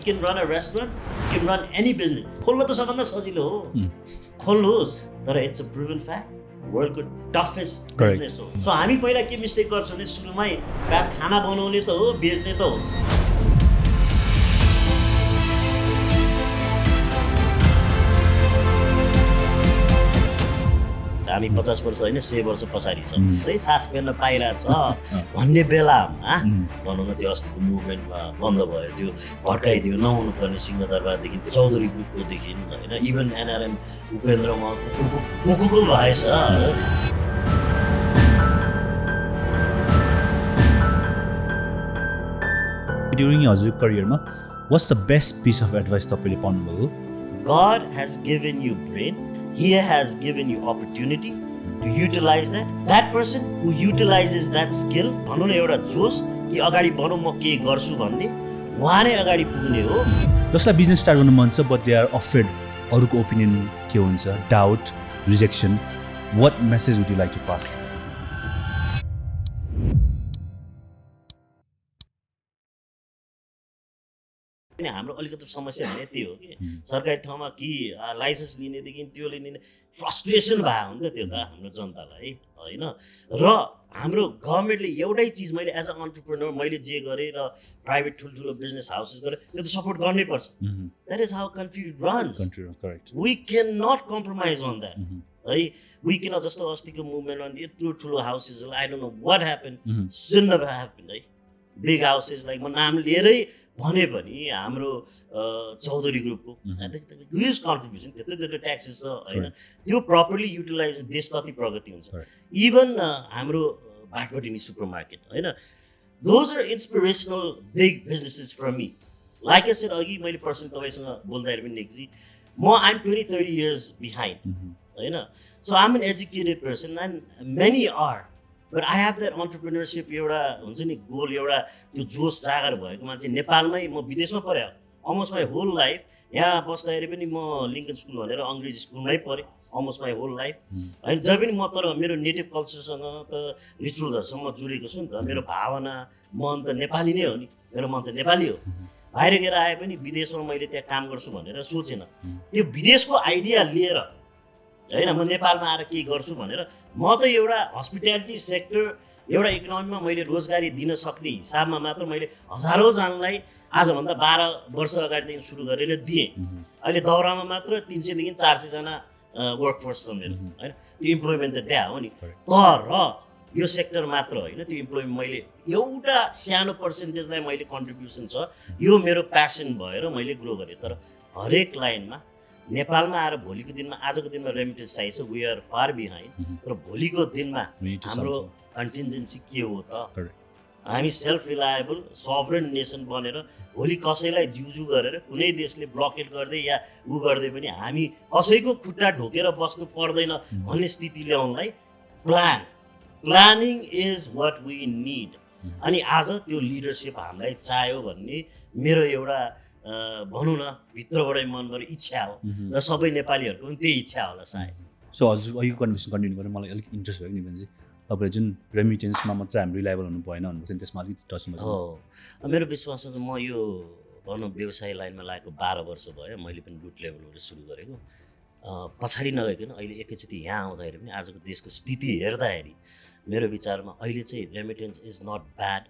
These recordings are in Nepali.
can run a restaurant, you can run any business. खोल्न त सबभन्दा सजिलो हो, खोल्नुहोस्, तर it's a proven fact. वर्ल्डको टफेस्ट बिजनेस हो. सो हामी पहिला के मिस्टेक गर्छौँ भने सुरुमै खाना बनाउने त हो, बेच्ने त हो. हामी 50 वर्ष होइन 100 वर्ष पछाडि छौँ, है सास फेर्न पाइरहेछ भन्ने बेलामा भनौँ न त्यो अस्तिको मुभमेन्टमा बन्द भयो, त्यो भड्काइदियो. नहुनु पर्ने सिंहदरबारदेखि चौधरी ग्रुपकोदेखि होइन, इभन एनआरएम उपेन्द्र महको भएछ. ड्युरिङ हजुरको करियरमा what's the best piece of advice तपाईँले पाउनुभयो? God has given you brain. He has given you opportunity to utilize that. That person who utilizes that skill, भनौँ न एउटा जोस कि अगाडि बढौँ म के गर्छु भन्ने, उहाँ नै अगाडि पुग्ने हो. जसलाई बिजनेस स्टार्ट गर्नु मन छ बट दे आर अफ्रेड, अरूको ओपिनियन के हुन्छ, doubt, rejection, what message would you like to pass? हाम्रो अलिकति समस्या भने त्यही हो कि सरकारी ठाउँमा कि लाइसेन्स लिनेदेखि त्यो लिने फ्रस्ट्रेसन भयो नि त त्यो त हाम्रो जनतालाई होइन. र हाम्रो गभर्मेन्टले एउटै चिज, मैले एज अ अन्टरप्रेन्योर मैले जे गरेँ र प्राइभेट ठुल्ठुलो बिजनेस हाउसेस गरेँ त्यो त सपोर्ट गर्नै पर्छ. That is how country runs. We can not compromise on that है. वी क्यान, जस्तो अस्तिको मुभमेन्टमा यत्रो ठुलो हाउसेसहरूलाई I don't know what happen, should never happen है. बिग हाउसेसलाई म नाम लिएरै भने पनि हाम्रो चौधरी ग्रुपको ह्युज कन्ट्रिब्युसन, त्यत्रो ट्याक्सेस छ होइन, त्यो प्रपरली युटिलाइज देश कति प्रगति हुन्छ. इभन हाम्रो भाटपटिनी सुपर मार्केट होइन, those are inspirational big businesses for me. Like I said अघि मैले पर्सनली तपाईँसँग बोल्दाखेरि पनि नेक्जी, म आइम 20-30 years बिहाइन्ड होइन. So I am an educated person and many are, but I have that entrepreneurship एउटा हुन्छ नि गोल, एउटा त्यो जोस जागर भएको मान्छे. नेपालमै म विदेशमा पढेँ अलमोस्ट माई होल लाइफ. यहाँ बस्दाखेरि पनि म लिङ्कन स्कुल भनेर अङ्ग्रेजी स्कुलमै पढेँ अलमोस्ट माई होल लाइफ होइन. जब पनि म तर मेरो नेटिभ कल्चरसँग त रिचुअल्सहरूसँग म जोडेको छु नि त. मेरो भावना मन त नेपाली नै हो नि, मेरो मन त नेपाली हो. बाहिर गएर आए पनि विदेशमा मैले त्यहाँ काम गर्छु भनेर सोचेन. त्यो विदेशको आइडिया लिएर होइन म नेपालमा आएर के गर्छु भनेर, म त एउटा हस्पिटालिटी सेक्टर, एउटा इकोनोमीमा मैले रोजगारी दिन सक्ने हिसाबमा मात्र मैले हजारौँजनालाई आजभन्दा 12 वर्ष अगाडिदेखि सुरु गरेर दिएँ. अहिले दौरामा मात्र 300 देखि 400 जना वर्कफोर्स छ मेरो होइन. त्यो इम्प्लोइमेन्ट त त्यहाँ हो नि, तर यो सेक्टर मात्र होइन, त्यो इम्प्लोइमेन्ट मैले एउटा सानो पर्सेन्टेजलाई मैले कन्ट्रिब्युसन छ, यो मेरो प्यासन भएर मैले ग्रो गरेँ. तर हरेक लाइनमा नेपालमा आएर भोलिको दिनमा, आजको दिनमा रेमिटेन्स चाहिन्छ, वी आर फार बिहाइन्ड. तर भोलिको दिनमा हाम्रो कन्टिन्जेन्सी के हो त? हामी सेल्फ रिलायबल सभरेन नेसन बनेर भोलि कसैलाई जुजु गरेर कुनै देशले ब्लकेट गर्दै या उ गर्दै पनि हामी कसैको खुट्टा ढोकेर बस्नु पर्दैन भन्ने स्थिति ल्याउनलाई planning is what we need. अनि आज त्यो लिडरसिप हामीलाई चाहियो भन्ने मेरो एउटा भनौँ न भित्रबाटै मनबाट इच्छा हो. र सबै नेपालीहरूको पनि त्यही इच्छा होला सायद. सो हजुर अहिलेको कन्भर्सेसन कन्टिन्यू गरेर मलाई अलिक इन्ट्रेस्ट भयो नि भने तपाईँले जुन रेमिटेन्समा मात्र हामी रिलायबल हुनु भएन भन्नु त्यसमा अलिकति टच गर्नु. हो, मेरो विश्वास छ. म यो भनौँ व्यवसाय लाइनमा लागेको 12 वर्ष भयो. मैले पनि रुट लेभलबाट सुरु गरेको, पछाडि नगइकन अहिले एकैचोटि यहाँ आउँदाखेरि पनि आजको देशको स्थिति हेर्दाखेरि मेरो विचारमा अहिले चाहिँ रेमिटेन्स इज नट ब्याड.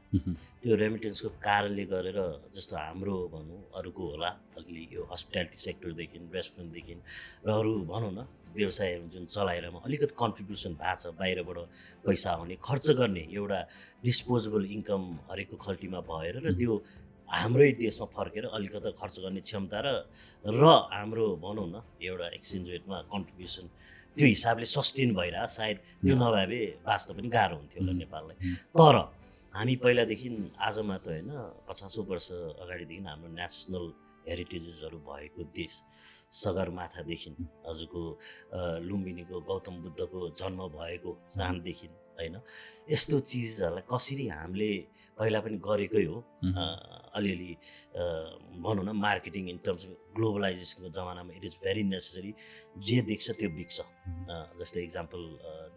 त्यो रेमिटेन्सको कारणले गरेर जस्तो हाम्रो भनौँ अरूको होला अलि यो हस्पिटालिटी सेक्टरदेखि, रेस्टुरेन्टदेखि र अरू भनौँ न व्यवसायहरू जुन चलाइरहेमा अलिकति कन्ट्रिब्युसन भएको छ, बाहिरबाट पैसा आउने खर्च गर्ने एउटा डिस्पोजेबल इन्कम हरेकको खल्टीमा भएर र त्यो हाम्रै देशमा फर्केर अलिकति खर्च गर्ने क्षमता र हाम्रो भनौँ न एउटा एक्सचेन्ज रेटमा कन्ट्रिब्युसन त्यो हिसाबले सस्टेन भइरह. सायद त्यो नभए बाँच्न पनि गाह्रो हुन्थ्यो होला नेपाललाई. तर हामी पहिलादेखि आज मात्र होइन 50 वर्ष अगाडिदेखि हाम्रो नेसनल हेरिटेजेसहरू भएको देश. सगरमाथादेखि हजुरको लुम्बिनीको गौतम बुद्धको जन्म भएको स्थानदेखि होइन, यस्तो चिजहरूलाई कसरी हामीले पहिला पनि गरेकै हो. अलिअलि भनौँ न मार्केटिङ इन टर्म्स अफ ग्लोबलाइजेसनको जमानामा इट इज भेरी नेसेसरी जे देख्छ त्यो बिक्छ जस्तै इक्जाम्पल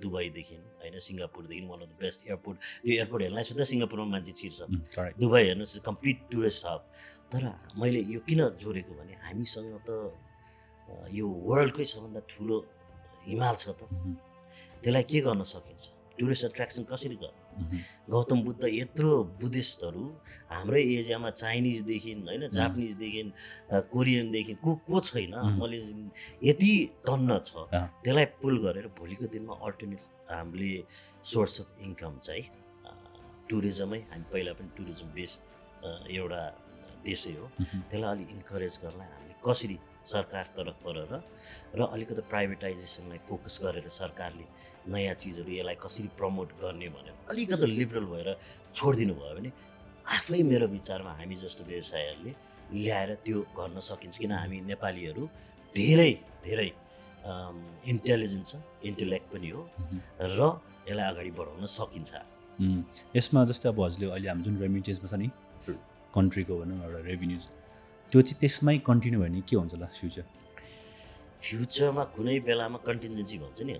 दुबईदेखि होइन सिङ्गापुरदेखि one of the best airport त्यो एयरपोर्ट हेर्नलाई सुधा सिङ्गापुरमा मान्छे छिर्छ दुबई हेर्नुहोस् कम्प्लिट टुरिस्ट हब तर मैले यो किन जोडेको भने हामीसँग त यो वर्ल्डकै सबभन्दा ठुलो हिमाल छ त त्यसलाई के गर्न सकिन्छ टुरिस्ट एट्र्याक्सन कसरी गर्ने गौतम बुद्ध यत्रो बुद्धिस्टहरू हाम्रै एरियामा चाइनिजदेखि होइन जापानिजदेखि कोरियनदेखि को छैन मैले यति तन्न छ त्यसलाई पुल गरेर भोलिको दिनमा अल्टरनेट हामीले सोर्स अफ इन्कम चाहिँ टुरिज्मै हामी पहिला पनि टुरिज्म बेस्ड एउटा देशै हो त्यसलाई अलिक इन्करेज गर्नलाई हामीले कसरी सरकार तर्फबाट र अलिकति प्राइभेटाइजेसनलाई फोकस गरेर सरकारले नयाँ चिजहरू यसलाई कसरी प्रमोट गर्ने भनेर अलिकति लिबरल भएर छोडिदिनु भयो भने आफै मेरो विचारमा हामी जस्तो व्यवसायहरूले ल्याएर त्यो गर्न सकिन्छ किन हामी नेपालीहरू धेरै धेरै इन्टेलिजेन्ट छ इन्टेलेक्ट पनि हो र यसलाई अगाडि बढाउन सकिन्छ यसमा जस्तै अब हजुरले अहिले हाम्रो जुन रेमिटेन्समा छ नि कन्ट्रीको भनौँ एउटा रेभिन्युज त्यो चाहिँ त्यसमै कन्टिन्यू भयो भने के हुन्छ होला फ्युचरमा कुनै बेलामा कन्टिन्जेन्सी भन्छ नि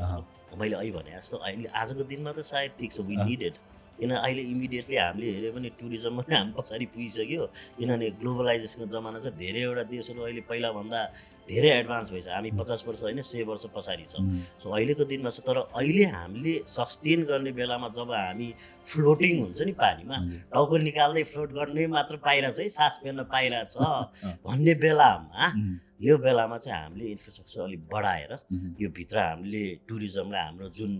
मैले अहिले भने जस्तो अहिले आजको दिनमा त सायद ठिक छ वी निड इट किन अहिले इमिडिएटली हामीले हेऱ्यो भने टुरिज्ममा पनि हामी पछाडि पुगिसक्यो किनभने ग्लोबलाइजेसनको जमाना छ धेरैवटा देशहरू अहिले पहिलाभन्दा धेरै एडभान्स भइसक्यो हामी 50 वर्ष होइन 100 वर्ष पछाडि छ सो अहिलेको दिनमा छ तर अहिले हामीले सस्टेन गर्ने बेलामा जब हामी फ्लोटिङ हुन्छ नि पानीमा टाउको निकाल्दै फ्लोट गर्ने मात्र पाइरहेको छ है सास फेर्न पाइरहेको छ भन्ने बेलामा यो बेलामा चाहिँ हामीले इन्फ्रास्ट्रक्चर अलिक बढाएर यो भित्र हामीले टुरिज्मलाई हाम्रो जुन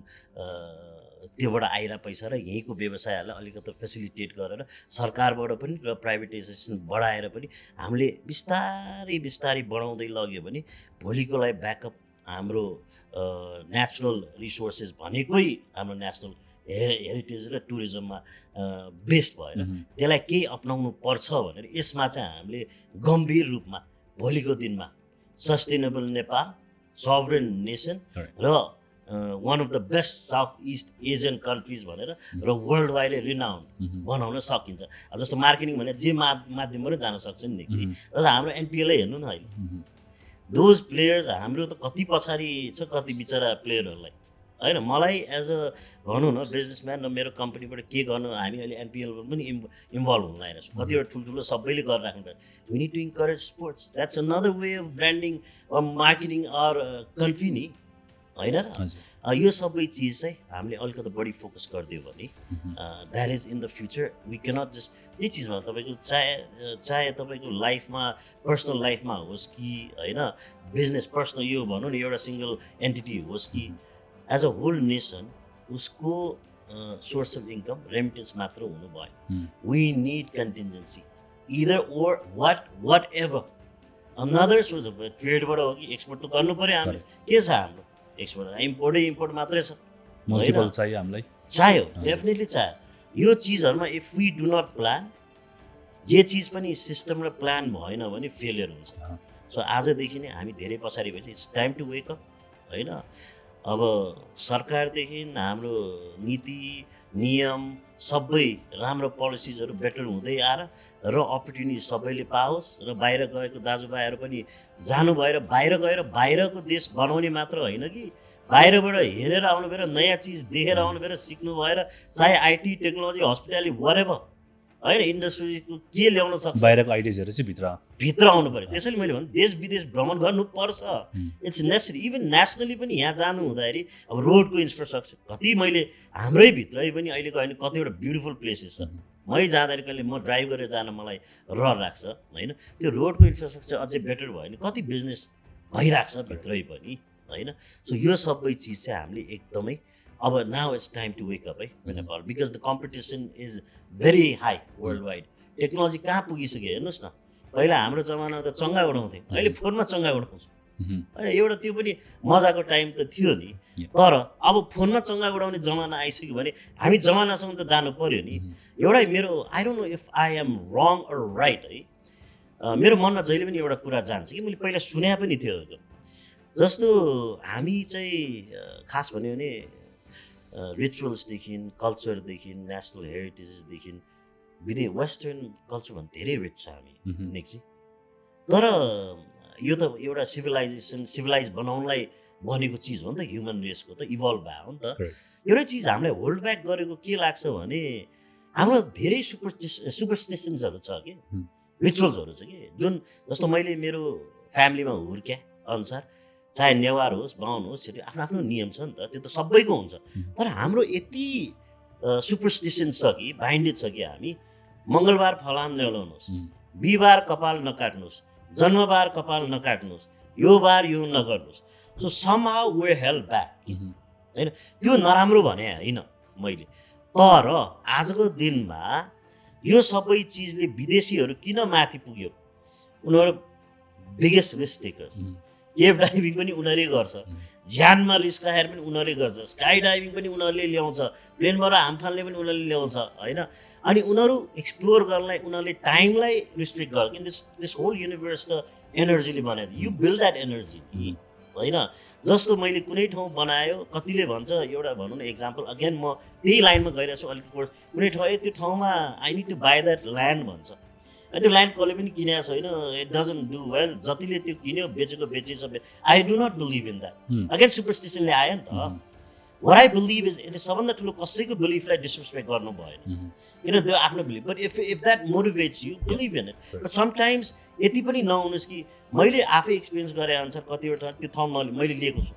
त्योबाट आइरहेको पैसा र यहीँको व्यवसायहरूलाई अलिकति फेसिलिटेट गरेर सरकारबाट पनि र प्राइभेटाइजेसन बढाएर पनि हामीले बिस्तारै बिस्तारै बढाउँदै लग्यो भने भोलिकोलाई ब्याकअप हाम्रो नेचुरल रिसोर्सेस भनेकै हाम्रो नेसनल हेरिटेज र टुरिज्ममा बेस्ड भएर त्यसलाई केही अपनाउनु पर्छ भनेर यसमा चाहिँ हामीले गम्भीर रूपमा भोलिको दिनमा सस्टेनेबल नेपाल सभरेन नेसन र one of the best south east Asian countries भनेर र वर्ल्ड वाइडै रिनाउन्ड बनाउन सकिन्छ अब जस्तो मार्केटिङ भने जे माध्यमबाट जान सक्छ नि देखि र हाम्रो एनपिएलै हेर्नु न अहिले दोज प्लेयर्स हाम्रो त कति पछाडि छ कति बिचरा प्लेयरहरूलाई होइन मलाई एज अ भनौँ न बिजनेसम्यान र मेरो कम्पनीबाट के गर्नु हामी अहिले एनपिएलबाट पनि इन्भल्भ हुन लागेको छौँ कतिवटा ठुल्ठुलो सबैले गरिराख्नु पर्छ we need to encourage sports that's another way of branding or marketing our country नि होइन र यो सबै चिज चाहिँ हामीले अलिकति बढी फोकस गरिदियो भने that is in the future we cannot just जे चिजमा तपाईँको चाहे तपाईँको लाइफमा पर्सनल लाइफमा होस् कि होइन बिजनेस पर्सनल यो भनौँ न एउटा सिङ्गल एन्टिटी होस् कि एज अ होल नेसन उसको सोर्स अफ इन्कम रेमिटेन्स मात्र हुनु भयो we need contingency either or whatever another source of ट्रेडबाट हो कि एक्सपोर्ट त गर्नु पऱ्यो हामीले के छ हाम्रो एक्सपोर्ट इम्पोर्ट मात्रै छ मल्टिपल चाहियो हामीलाई चाहियो डेफिनेटली चाहियो यो चिजहरूमा if we do not plan जे चिज पनि सिस्टम र प्लान भएन भने फेलियर हुन्छ सो आजदेखि नै हामी धेरै पछाडि भएपछि it's time to wake up होइन अब सरकारदेखि हाम्रो नीति नियम सबै राम्रो पोलिसिजहरू बेटर हुँदै आएर र अपर्च्युनिटी सबैले पाओस् र बाहिर गएको दाजुभाइहरू पनि जानु भएर बाहिर गएर बाहिरको देश बनाउने मात्र होइन कि बाहिरबाट हेरेर आउनु भएर नयाँ चिज देखेर आउनु भएर सिक्नु भएर चाहे आइटी टेक्नोलोजी हस्पिटालिटी वरेभर होइन इन्डस्ट्रीको के ल्याउन सक्छ बाहिरको आइडियाजहरू चाहिँ भित्र आउनु पऱ्यो त्यसैले मैले भने देश विदेश भ्रमण गर्नुपर्छ इट्स नेसेसरी इभन नेसनली पनि यहाँ जानु हुँदाखेरि अब रोडको इन्फ्रास्ट्रक्चर कति मैले हाम्रै भित्रै पनि अहिलेको होइन कतिवटा ब्युटिफुल प्लेसेस छ मै जाँदाखेरि कहिले म ड्राइभ गरेर जान मलाई रहर लाग्छ होइन त्यो रोडको इन्फ्रास्ट्रक्चर अझै बेटर भयो भने कति बिजनेस भइरहेको छ भित्रै पनि होइन सो यो सबै चिज चाहिँ हामीले एकदमै अब now it's time to wake up है Nepal because the competition is very high world wide technology कहाँ पुगिसक्यो हेर्नुहोस् न पहिला हाम्रो जमानामा त चङ्गा उडाउँथ्यो अहिले फोनमा चङ्गा उडाउँछौँ होइन एउटा त्यो पनि मजाको टाइम त थियो नि तर अब फोनमा चङ्गा उडाउने जमाना आइसक्यो भने हामी जमानासँग त जानु पर्यो नि एउटै मेरो I don't know if I am wrong or right है मेरो मनमा जहिले पनि एउटा कुरा जान्छ कि मैले पहिला सुने पनि थियो जस्तो हामी चाहिँ खास भन्यो भने रिचुअल्सदेखि कल्चरदेखि नेसनल हेरिटेजेसदेखि वेस्टर्न कल्चरभन्दा धेरै रिच छ हामी Mhm. नेक्जी तर यो त एउटा सिभिलाइज बनाउनलाई बनेको चिज हो नि त ह्युमन रेसको त इभल्भ भयो हो नि त Correct. एउटा चिज हामीलाई होल्ड ब्याक गरेको के लाग्छ भने हाम्रो धेरै सुपरस्टिसन्सहरू छ कि रिचुअल्सहरू छ कि जुन जस्तो मैले मेरो फ्यामिलीमा हुर्क्या अनुसार चाहे नेवार होस् बाहुन होस् त्यो आफ्नो आफ्नो नियम छ नि त त्यो त सबैको हुन्छ तर हाम्रो यति सुपरस्टिसन छ कि बाइन्डेड छ कि हामी मङ्गलबार फलाम नलाउनुहोस् बिहिबार कपाल नकाट्नुहोस् जन्मबार कपाल नकाट्नुहोस् यो बार यो नगर्नुहोस् so somehow way help back होइन त्यो नराम्रो भने होइन मैले तर आजको दिनमा यो सबै चिजले विदेशीहरू किन माथि पुग्यो उनीहरू biggest risk takers cave diving पनि उनीहरूले गर्छ ज्यानमा रिस्क राखेर पनि उनीहरूले गर्छ स्काई डाइभिङ पनि उनीहरूले ल्याउँछ प्लेनबाट हामफाल्ने पनि उनीहरूले ल्याउँछ होइन अनि उनीहरू एक्सप्लोर गर्नलाई उनीहरूले टाइमलाई रिस्ट्रिक्ट गर्छ किन दिस होल युनिभर्स त एनर्जीले बनायो यु बिल्ड द्याट एनर्जी होइन जस्तो मैले कुनै ठाउँ बनायो कतिले भन्छ एउटा भनौँ न एक्जाम्पल अगेन म त्यही लाइनमा गइरहेको छु अलिकति कुनै ठाउँ त्यो ठाउँमा I need to buy that land भन्छ अनि त्यो ल्यान्ड कसले पनि किनेको छैन इट डजन्ट डु वेल जतिले त्यो किन्यो बेचेको बेचेछ I do not believe in that again सुपरस्टिसनले आयो नि त what I believe is it is सबभन्दा ठुलो कसैको बिलिफलाई डिसरेस्पेक्ट गर्नु भएन किन त्यो आफ्नो belief but if that motivates you believe in it but sometimes यति पनि नहुनुहोस् कि मैले आफै एक्सपिरियन्स गरे अनुसार कतिवटा त्यो ठाउँ मैले लिएको छु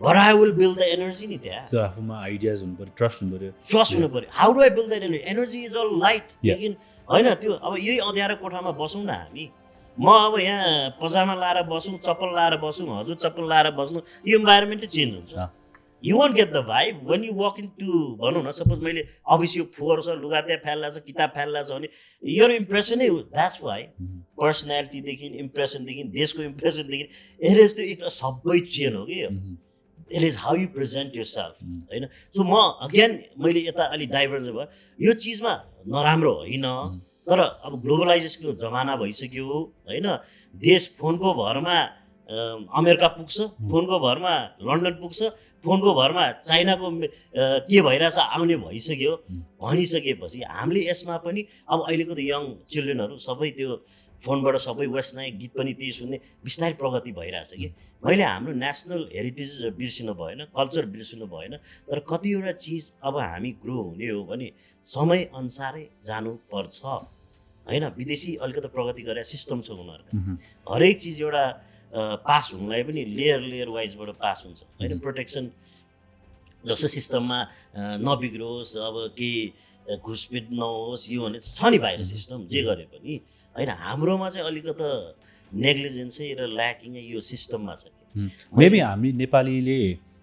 but I will build the energy नि त्यहाँ So आफूमा आइडियाज हुनु पर्यो ट्रस्ट हुनु पर्यो ट्रस्ट हुनु पर्यो how do I build that energy energy is all light लेकिन होइन त्यो अब यही अँध्यारो कोठामा बसौँ न हामी म अब यहाँ पजामा लाएर बसौँ चप्पल लाएर बसौँ हजुर चप्पल लाएर बस्नु यो इन्भाइरोमेन्टै चेन्ज हुन्छ you won't get the vibe when you walk in to भनौँ न सपोज मैले अफिस यो फोहोर छ लुगा त्यहाँ फ्याल्ला छ किताब फ्याल्ला छ भने यो इम्प्रेसनै द्याट्स वाइ पर्सनालिटीदेखि इम्प्रेसनदेखि देशको इम्प्रेसनदेखि एरेज त्यो एक सबै चेन हो कि it is how you present yourself होइन सो म अगेन मैले यता अलिक डाइभर्स भयो यो चिजमा नराम्रो होइन तर अब ग्लोबलाइजेसनको जमाना भइसक्यो होइन देश फोनको भरमा अमेरिका पुग्छ फोनको भरमा लन्डन पुग्छ फोनको भरमा चाइनाको के भइरहेछ आउने भइसक्यो भनिसकेपछि हामीले यसमा पनि अब अहिलेको त यङ चिल्ड्रेनहरू सबै त्यो फोनबाट सबै वेस्ट नाइट गीत पनि त्यही सुन्ने बिस्तारै प्रगति भइरहेछ कि मैले हाम्रो नेसनल हेरिटेज बिर्सिनु भएन कल्चर बिर्सिनु भएन तर कतिवटा चिज अब हामी ग्रो हुने हो भने समयअनुसारै जानुपर्छ होइन विदेशी अलिकति प्रगति गरेर सिस्टम छ उनीहरूको हरेक चिज एउटा पास हुनलाई पनि लेयर वाइजबाट पास हुन्छ होइन प्रोटेक्सन जस्तो सिस्टममा नबिग्रोस् अब केही घुसपिट नहोस् यो भने छ नि बाहिर सिस्टम जे गरे पनि होइन हाम्रोमा चाहिँ अलिकति नेग्लिजेन्सै र ल्याकिङै यो सिस्टममा छ मेबी हामी नेपालीले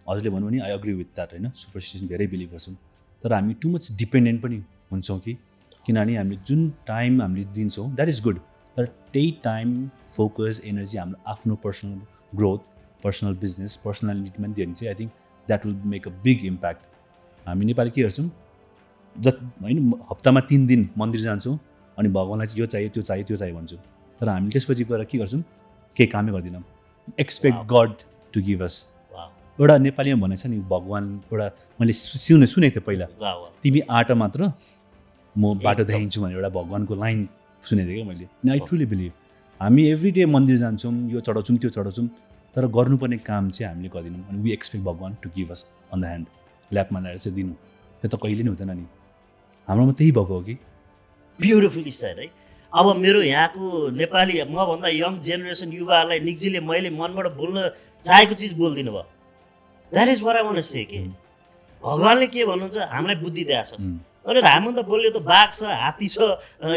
हजुरले भन्नु भने आई अग्री विथ द्याट होइन सुपरस्टिसन धेरै बिलिभ गर्छौँ तर हामी टु मच डिपेन्डेन्ट पनि हुन्छौँ कि किनभने हामीले जुन टाइम हामीले दिन्छौँ द्याट इज गुड तर त्यही टाइम फोकस एनर्जी हाम्रो आफ्नो पर्सनल ग्रोथ पर्सनल बिजनेस पर्सनालिटीमा दियो भने चाहिँ I think that will make a big impact हामी नेपाली के गर्छौँ होइन हप्तामा 3 दिन मन्दिर जान्छौँ अनि भगवान्लाई चाहिँ यो चाहियो त्यो चाहियो त्यो चाहियो भन्छौँ तर हामी त्यसपछि गएर के गर्छौँ केही कामै गर्दैनौँ expect God to give us एउटा नेपालीमा भनेको छ नि भगवान् एउटा मैले सुनेको थिएँ पहिला तिमी आँटा मात्र म बाटो देखाइन्छु भनेर एउटा भगवान्को लाइन सुनेको थिएँ क्या मैले आई ट्रुली बिलिभ हामी एभ्री डे मन्दिर जान्छौँ यो चढाउँछौँ त्यो चढाउँछौँ तर गर्नुपर्ने काम चाहिँ हामीले गर्दैनौँ अनि वी एक्सपेक्ट भगवान् to give us on the hand ल्यापमा ल्याएर चाहिँ दिनु त्यो त कहिले नै हुँदैन नि हाम्रोमा त्यही भएको हो कि ब्युटिफुली सेड है अब मेरो यहाँको नेपाली मभन्दा यङ जेनेरेसन युवाहरूलाई निक्जीले मैले मनबाट बोल्न चाहेको चिज बोलिदिनु भयो that is what I want to say के भगवान्ले के भन्नुहुन्छ हामीलाई बुद्धि दिएको छ अनि हामी त बोल्यो त बाघ छ हात्ती छ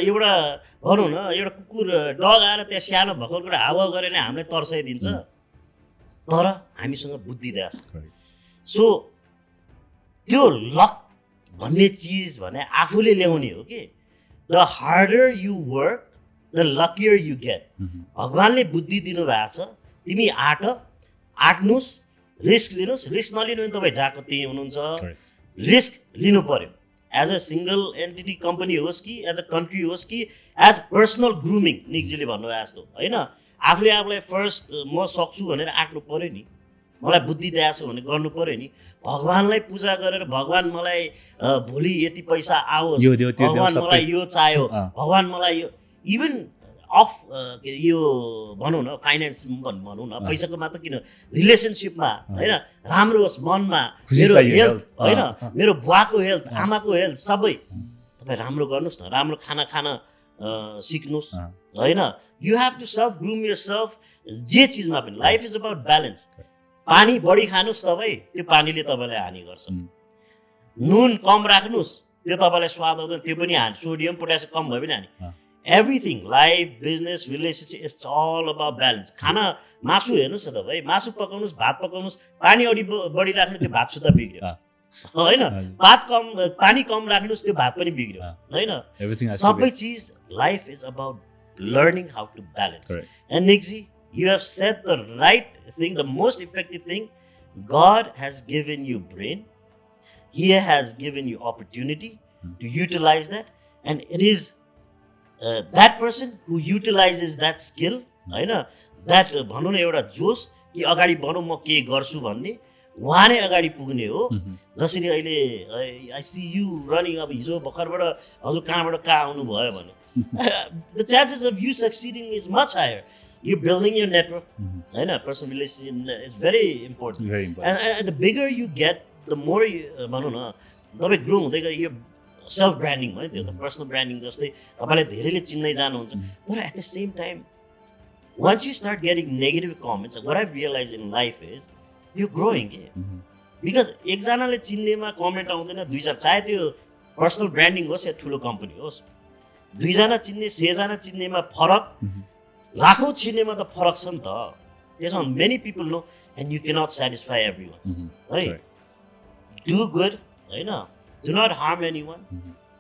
एउटा भनौँ न एउटा कुकुर डग आएर त्यहाँ सानो भर्खरबाट हावा गरेर नै हामीलाई तर्साइदिन्छ तर हामीसँग बुद्धि दिएको छ सो त्यो लक भन्ने चिज भने आफूले ल्याउने हो कि the harder you work the luckier you get भगवान्ले बुद्धि दिनुभएको छ तिमी आँट्नुहोस् रिस्क लिनुहोस् रिस्क नलिनु भने तपाईँ जहाँको त्यही हुनुहुन्छ रिस्क लिनु पर्यो as a single entity company होस् कि एज अ कन्ट्री होस् कि एज पर्सनल ग्रुमिङ निक्जीले भन्नुभयो जस्तो होइन आफूले आफूलाई फर्स्ट म सक्छु भनेर आँट्नु पर्यो नि मलाई बुद्धि दिएको छ भने गर्नु पर्यो नि। भगवान्लाई पूजा गरेर भगवान् मलाई भोलि यति पैसा आओस्, यो देऊ, त्यो देऊ, भगवान् सबै। मलाई यो चाहियो, अँ। भगवान् मलाई यो इभन अफ यो भनौँ न फाइनेन्स भनौँ न, पैसाको मात्र किन, रिलेसनसिपमा होइन राम्रो होस्, मनमा खुसी मेरो चाहियो, हेल्थ health। होइन अँ। मेरो बुवाको हेल्थ, आमाको हेल्थ सबै तपाईँ राम्रो गर्नुहोस् न, राम्रो खाना खान सिक्नुहोस् अँ। होइन। You have to self groom yourself. जे चिजमा पनि लाइफ इज अबाउट ब्यालेन्स। पानी बढी खानुहोस् तपाईँ, त्यो पानीले तपाईँलाई हानि गर्छ। नुन कम राख्नुहोस्, त्यो तपाईँलाई स्वाद आउँदैन, त्यो पनि हानि। सोडियम पोट्यासियम कम भयो भने हानि। Everything, life, business, relationship, it's all about balance. खाना मासु हेर्नुहोस् न तपाईँ, मासु पकाउनुहोस्, भात पकाउनुहोस्, पानी बढी राख्नु, त्यो भात सुत्ता बिग्रियो होइन। पानी कम राख्नुहोस्, त्यो भात पनि बिग्रियो होइन। सबै चिज life is about learning how to balance. Correct. And Nixie, you have said the right thing, the most effective thing. God has given you brain. He has given you opportunity to utilize that. And it is that person who utilizes that skill, होइन, that भनौँ न एउटा जोस कि अगाडि बढौँ, म के गर्छु भन्ने, उहाँ नै अगाडि पुग्ने हो। जसरी अहिले आई सी यु रनिङ, अब हिजो भर्खरबाट हजुर कहाँबाट कहाँ आउनुभयो भने the chances of you succeeding is much higher. You're building your network. Personal relationship is very important. Very important. And the bigger you get, the more you, भनौँ न, तपाईँ ग्रो हुँदै गयो, यो सेल्फ ब्रान्डिङ भयो त्यो त, पर्सनल ब्रान्डिङ जस्तै तपाईँलाई धेरैले चिन्दै जानुहुन्छ। तर at the same time once you start getting negative comments, what I've realized in life is you're growing. Because एकजनाले चिन्नेमा कमेन्ट आउँदैन, दुई चार, चाहे त्यो पर्सनल ब्रान्डिङ होस् या ठुलो कम्पनी होस्, दुईजना चिन्ने 100 जना चिन्नेमा फरक, लाखौँ चिन्नेमा त फरक छ नि त। त्यसमा many people know and you cannot satisfy everyone है। डु गुड होइन, डु नट हार्म एनीवन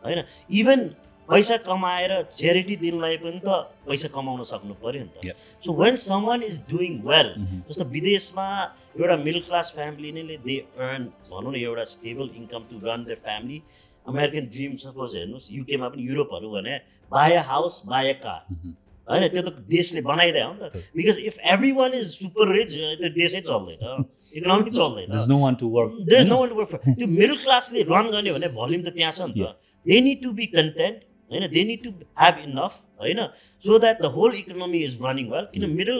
होइन। इभन पैसा कमाएर च्यारिटी दिनलाई पनि त पैसा कमाउन सक्नु पर्यो नि त। So when someone is doing well, जस्तो विदेशमा एउटा मिडल क्लास फ्यामिलीले दे अर्न भनौँ न एउटा stable income to run their family. American dream suppose हेर्नुहोस्, युकेमा पनि युरोपहरू भने buy a house buy a car होइन, त्यो त देशले बनाइदियो हो नि त। Because if everyone is super rich, त्यो देशै चल्दैन, इकोनोमी चल्दैन। There's no one to work. There's no one to work for. त्यो मिडल क्लासले रन गर्ने भने भोल्युम त त्यहाँ छ नि त। They need to be content होइन, they need to have enough होइन, so that the whole economy is running well. किन मिडल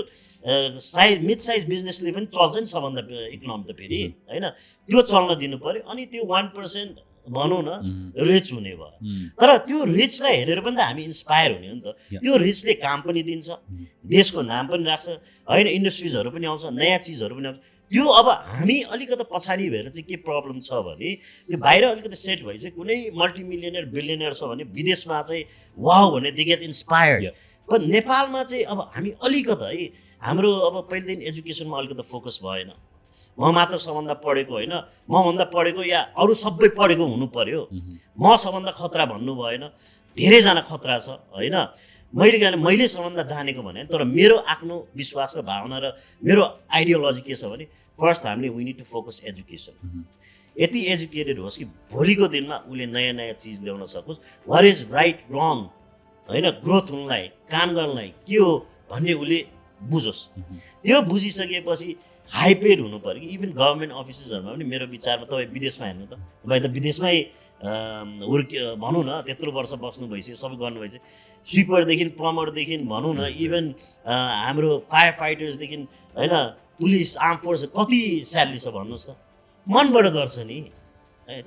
साइज मिड साइज बिजनेसले पनि चल्छ नि सबभन्दा इकोनोमी त फेरि होइन, त्यो चल्न दिनु पऱ्यो। अनि त्यो 1% भनौँ न रिच हुने भयो। तर त्यो रिचलाई हेरेर पनि त हामी इन्सपायर हुने हो नि त। त्यो रिचले काम पनि दिन्छ, देशको नाम पनि राख्छ होइन, इन्डस्ट्रिजहरू पनि आउँछ, नयाँ चिजहरू पनि आउँछ। त्यो अब हामी अलिकति पछाडि भएर चाहिँ के प्रब्लम छ भने, त्यो बाहिर अलिकति सेट भइ चाहिँ कुनै मल्टिमिलियनर बिलियनर छ भने विदेशमा चाहिँ वाउ भने दे गेट इन्सपायर्ड। पर नेपालमा चाहिँ अब हामी अलिकति है, हाम्रो अब पहिलेदेखि एजुकेसनमा अलिकति फोकस भएन। म मात्र सबभन्दा पढेको होइन, मभन्दा पढेको या अरू सबै पढेको हुनु पर्यो, म सबभन्दा खतरा भन्नु भएन। धेरैजना खतरा छ होइन, मैले सबभन्दा जानेको भने। तर मेरो आफ्नो विश्वास र भावना र मेरो आइडियोलोजी के छ भने, फर्स्ट हामीले we need to focus education. यति एजुकेटेड होस् कि भोलिको दिनमा उसले नयाँ नयाँ चिज ल्याउन सकोस्। वाट इज राइट रङ होइन, ग्रोथ हुनलाई, काम गर्नलाई के हो भन्ने उसले बुझोस्। त्यो बुझिसकेपछि हाई पेड हुनु पऱ्यो कि इभन गभर्मेन्ट अफिसेसहरूमा पनि मेरो विचारमा तपाईँ विदेशमा हेर्नु त, तपाईँ त विदेशमै भनौँ न त्यत्रो वर्ष बस्नु भइसक्यो, सबै गर्नु भइसक्यो। स्विपरदेखि प्लम्बरदेखि भनौँ न, इभन हाम्रो फायर फाइटर्सदेखि होइन, पुलिस आर्म फोर्स कति स्यालेरी छ भन्नुहोस् त, मनबाट गर्छ नि।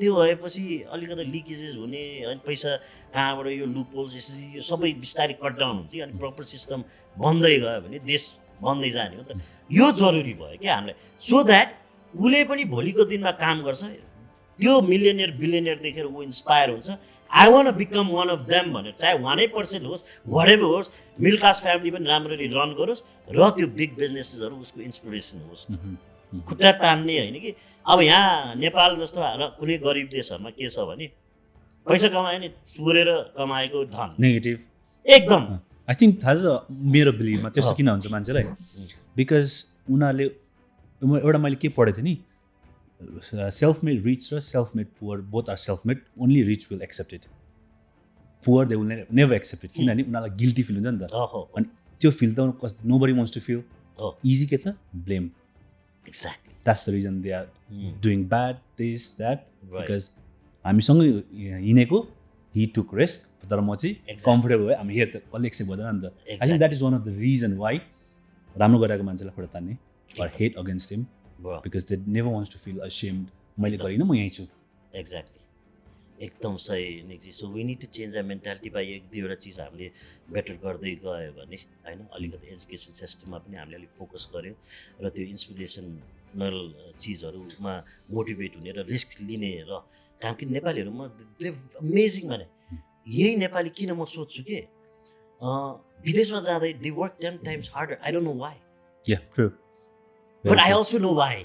त्यो भएपछि अलिकति लिकेजेस हुने होइन, पैसा कहाँबाट यो लुपहोल्स यसरी यो सबै बिस्तारै कट डाउन हुन्छ। अनि प्रपर सिस्टम बन्दै गयो भने देश बन्दै जाने हो त। यो जरुरी भयो क्या हामीलाई, सो द्याट उसले पनि भोलिको दिनमा काम गर्छ। त्यो मिलियनियर बिलियनियर देखेर ऊ इन्सपायर हुन्छ। I want to become one of them भनेर, चाहे 1% होस्, वाटेभर होस्, मिडल क्लास फ्यामिली पनि राम्ररी रन गरोस् र त्यो बिग बिजनेसेसहरू उसको इन्सपिरेसन होस्। खुट्टा तान्ने होइन कि अब यहाँ नेपाल जस्तो र कुनै गरिब देशहरूमा के छ भने पैसा कमायो नि चोरेर कमाएको धन नेगेटिभ एकदम। आई थिङ्क थाहा छ मेरो बिलिभमा त्यस्तो किन हुन्छ मान्छेलाई, बिकज उनीहरूले एउटा मैले के पढेको थिएँ नि, सेल्फ मेड रिच र self made poor both are self made, only rich will accept it, poor they will never accept it. किनभने उनीहरूलाई गिल्टी फिल हुन्छ नि त, अनि त्यो फिल त nobody wants to feel. Easy के छ blame, exactly that's the reason they are doing bad this that Right. Because हामीसँगै हिँडेको हि टुक रिस्क तर म चाहिँ Exactly. कम्फोर्टेबल भएँ हामी हेर त कसले एक्सेप्ट गर्दैन नि त I Exactly. Think that is one of the reason why राम्रो गरेको मान्छेलाई खुट्टा तान्ने or hate against him because they never wants to feel ashamed मैले गरिनँ म यहीँ छु एक्ज्याक्टली एकदम सही निक्जी so we need to change our mentality by एक दुईवटा चिज हामीले बेटर गर्दै गयो भने होइन अलिकति एजुकेसन सिस्टममा पनि हामीले अलिक फोकस गऱ्यौँ र त्यो इन्सपिरेसनल चिजहरूमा मोटिभेट हुने र रिस्क लिने र काम कि नेपालीहरू म अमेजिङ भने यही नेपाली किन म सोध्छु कि विदेशमा जाँदै they work 10 times harder I don't know why yeah true but I also know why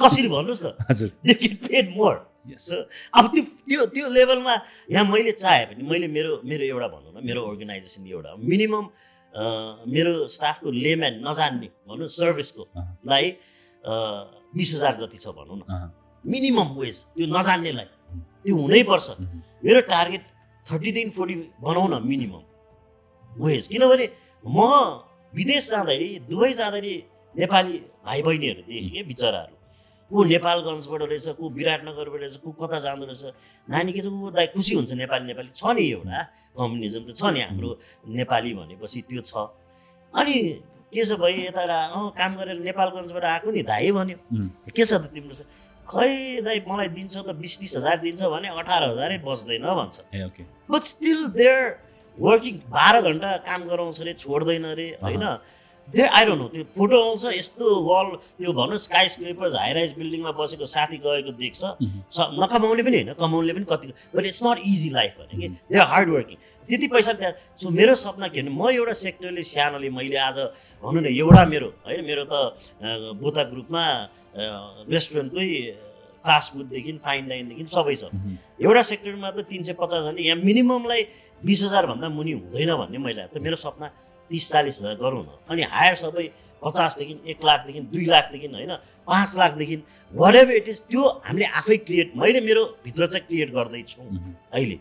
कसरी भन्नुहोस् न हजुर they get paid more yes अब त्यो लेभलमा यहाँ मैले चाहे भने मैले मेरो एउटा भनौँ न मेरो अर्गनाइजेसन एउटा मिनिमम मेरो स्टाफको लेम्यान नजान्ने भनौँ सर्भिसको लाई 20,000 जति छ भनौँ न मिनिमम वेज त्यो नजान्नेलाई त्यो हुनैपर्छ मेरो टार्गेट 30 देखि 40 बनाउन मिनिमम वेज किनभने म विदेश जाँदाखेरि दुबई जाँदाखेरि नेपाली भाइ बहिनीहरू देखेँ कि बिचराहरू को नेपालगञ्जबाट रहेछ को विराटनगरबाट रहेछ को कता जाँदो रहेछ नानी के ऊ दाइ खुसी हुन्छ नेपाली छ नि एउटा कम्युनिजम त छ नि हाम्रो नेपाली भनेपछि त्यो छ अनि के छ भाइ यता काम गरेर नेपालगञ्जबाट आएको नि दाइ भन्यो के छ त तिम्रो खै दाइ मलाई दिन्छ त 20-30 हजार दिन्छ भने 18,000 बस्दैन भन्छ बट स्टिल देयर वर्किङ 12 घन्टा काम गराउँछ अरे छोड्दैन अरे होइन देयर आई डोन्ट नो त्यो फोटो आउँछ यस्तो वल त्यो भनौँ स्काई स्क्रेपर्स हाई राइज बिल्डिङमा बसेको साथी गएको देख्छ नकमाउने पनि होइन कमाउनेले पनि कति but it's not easy life भने कि दे आर हार्ड वर्किङ त्यति पैसा त्यहाँ सो मेरो सपना के भने म एउटा सेक्टरले सानोले मैले आज भनौँ न एउटा मेरो त बोता ग्रुपमा रेस्टुरेन्टकै फास्ट फुडदेखि फाइन डाइनदेखि सबै छ एउटा सेक्टरमा त 350 भने यहाँ मिनिममलाई 20,000 भन्दा मुनि हुँदैन भन्ने मैले त मेरो सपना 30-40 हजार गरौँ न अनि हायर सबै 50 देखि 1 लाखदेखि 2 लाखदेखि होइन 5 लाखदेखि वाट एभर इट इज त्यो हामीले आफै क्रिएट मैले मेरो भित्र चाहिँ क्रिएट गर्दैछु अहिले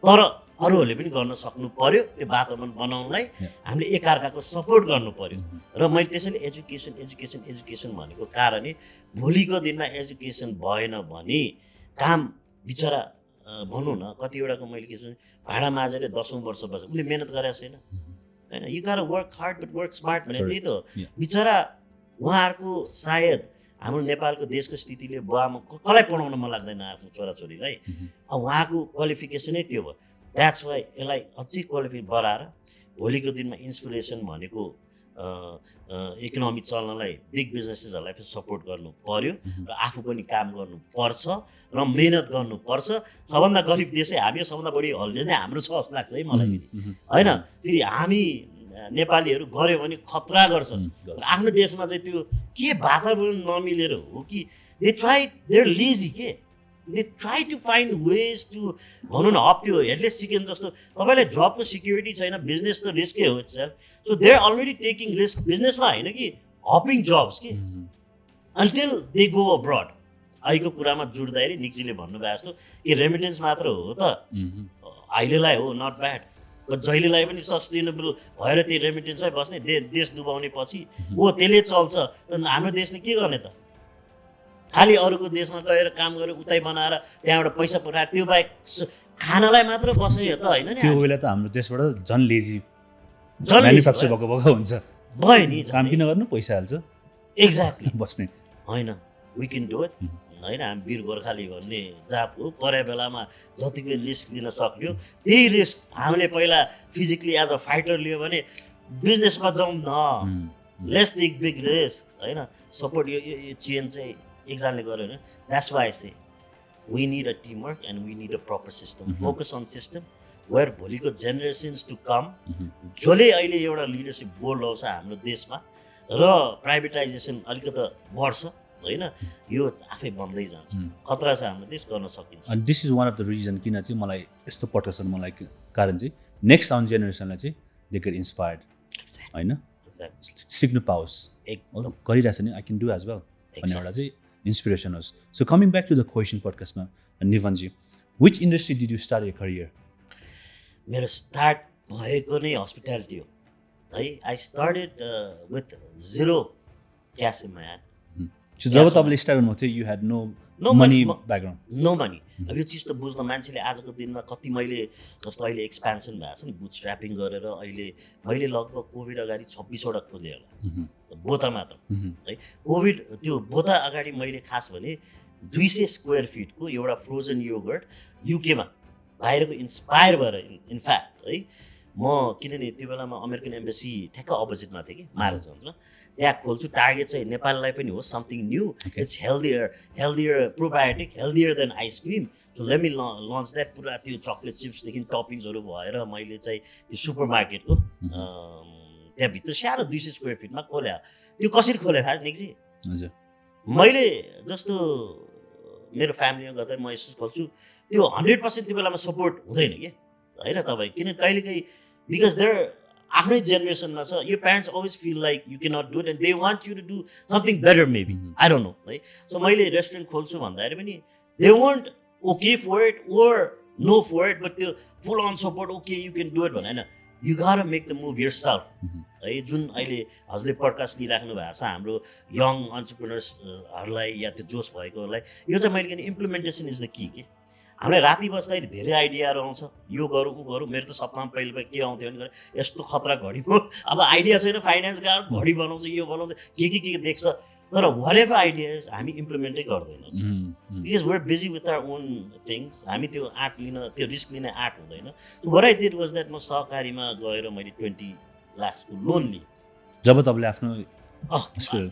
तर अरूहरूले पनि गर्न सक्नु पर्यो त्यो वातावरण बनाउनलाई हामीले एकअर्काको सपोर्ट गर्नु पर्यो र मैले त्यसैले एजुकेसन भनेको कारणले भोलिको दिनमा एजुकेसन भएन भने काम बिचरा भनौँ न कतिवटाको मैले के छु भाडा माझेर 10औं वर्ष बस्छ उसले मेहनत गरेको छैन होइन you got work hard but work smart भने त्यही त हो बिचरा उहाँहरूको सायद हाम्रो नेपालको देशको स्थितिले बुवामा कसलाई पढाउन मन लाग्दैन आफ्नो छोराछोरीलाई अब उहाँको क्वालिफिकेसनै त्यो भयो द्याट्स वाइ यसलाई अझै क्वालिफिकेसन बढाएर भोलिको दिनमा इन्सपिरेसन भनेको इकोनोमी चल्नलाई बिग बिजनेसेसहरूलाई पनि सपोर्ट गर्नु पर्यो र आफू पनि काम गर्नुपर्छ र मेहनत गर्नुपर्छ सबभन्दा गरिब देशै हामी सबभन्दा बढी हलिडे नै हाम्रो छ जस्तो लाग्छ है मलाई होइन फेरि हामी नेपालीहरू गऱ्यो भने खतरा गर्छ आफ्नो देशमा चाहिँ त्यो के वातावरण नमिलेर हो कि दे ट्राई देयर लेजी के they try to find ways to भनौँ न अब त्यो हेडलेस चिकन जस्तो तपाईँलाई जबको सिक्युरिटी छैन बिजनेस त रिस्कै हो itself so they are already taking risk बिजनेसमा होइन कि हपिङ जब्स कि अन्टिल दे गो अब्रड अहिलेको कुरामा जुड्दाखेरि निक्जीले भन्नुभयो जस्तो कि रेमिटेन्स मात्र हो त अहिलेलाई हो नट ब्याड बट जहिलेलाई पनि सस्टेनेबल भएर त्यही रेमिटेन्समै बस्ने देश डुबाउने पछि हो त्यसले चल्छ हाम्रो देशले के गर्ने त खालि अरूको देशमा गएर काम गरेर उतै बनाएर त्यहाँबाट पैसा पठाएर त्यो बाहेक खानालाई मात्र बस्यो त होइन नि त्यो बेला त हाम्रो देशबाट झन् लेजी म्यानुफ्याक्चर भएको हुन्छ भयो नि काम किन गर्नु पैसा हाल्छ एक्ज्याक्टली बस्ने होइन वी क्यान डु इट होइन हामी वीर गोर्खाली भन्ने जात हो परे बेलामा जतिको रिस्क लिन सक्यो त्यही रिस्क हामीले पहिला फिजिकली एज अ फाइटर लियो भने बिजनेसमा जाउँ न लेट्स टेक बिग रिस्क होइन सपोर्ट यो चेन चाहिँ एकजनाले गर्यो भने that's why say we need a team work and we need a proper system focus on system where भोलिको जेनेरेसन्स टु कम जसले अहिले एउटा लिडरसिप बोर्ड आउँछ हाम्रो देशमा र प्राइभेटाइजेसन अलिकति बढ्छ होइन यो आफै बन्दै जान्छ खतरा छ हाम्रो देश गर्न सकिन्छ अनि this is one of the reason किन चाहिँ मलाई यस्तो पर्छ मलाई कारण चाहिँ नेक्स्ट आउने जेनेरेसनलाई चाहिँ दे गेट इन्सपायर्ड होइन सिक्नु पाओस् एकदम गरिरहेछ नि I can do as well भन्ने एउटा चाहिँ इन्सपिरेसन होस् so coming back to the question पडकास्टमा निवनजी which industry did you start your career मेरो स्टार्ट भएको नै हस्पिटालिटी हो है I started with 0 cash in my hand So जब तपाईँले स्टार्ट गर्नुभएको थियो you had no No money money, background no money. अब यो चिज त बुझ्न मान्छेले आजको दिनमा कति मैले जस्तो अहिले एक्सपेन्सन भएको छ नि बुट स्ट्र्यापिङ गरेर अहिले मैले लगभग कोभिड अगाडि 26वटा खोलेँ होला बोता मात्र है। कोभिड त्यो बोता अगाडि मैले खास भने 200 स्क्वायर फिटको एउटा फ्रोजन योगर्ट युकेमा बाहिरको इन्सपायर भएर इनफ्याक्ट है म किनभने त्यो बेलामा अमेरिकन एम्बेसी ठ्याक्क अपोजिटमा थिएँ कि महाराजगञ्जमा त्यहाँ खोल्छु टार्गेट चाहिँ नेपाललाई पनि हो something new it's healthier probiotic healthier than ice cream so let me launch that पुरा त्यो चक्लेट चिप्सदेखि टपिङ्सहरू भएर मैले चाहिँ त्यो सुपर मार्केटको त्यहाँभित्र सानो 200 स्क्वायर फिटमा खोले त्यो कसरी खोले थाहा निक्जी हजुर मैले जस्तो मेरो फ्यामिलीमा गर्दा म यसो खोल्छु त्यो 100% त्यो बेलामा सपोर्ट हुँदैन कि होइन तपाईँ किन कहिलेकाहीँ बिकज देयर आफ्नै जेनेरेसनमा छ यो parents always feel like you can not do it and they want you to do something better maybe I don't know है। सो मैले रेस्टुरेन्ट खोल्छु भन्दाखेरि पनि they want okay for it or no for it but त्यो full on support okay you can do it भने होइन you got make the move yourself है। जुन अहिले हजुरले पडकास्ट लिइराख्नु भएको छ हाम्रो यङ अन्टरप्रेनर्सहरूलाई या त्यो जोस भएकोहरूलाई यो चाहिँ मैले किन इम्प्लिमेन्टेसन इज द की के हामीलाई राति बस्दाखेरि धेरै आइडियाहरू आउँछ यो गरौँ ऊ गरौँ मेरो त सपनामा पहिले के आउँथ्यो भने यस्तो खतरा घडी अब आइडिया छैन फाइनेन्स गाह्रो घडी बनाउँछ यो बनाउँछ के देख्छ तर वाट एभर आइडियाज हामी इम्प्लिमेन्टै गर्दैनौँ because we're busy with our own things हामी त्यो आर्ट लिन त्यो रिस्क लिने आर्ट हुँदैन। So what I did was that म सहकारीमा गएर मैले 20 लाखको लोन लिएँ जब तपाईँले आफ्नो हस्पिटल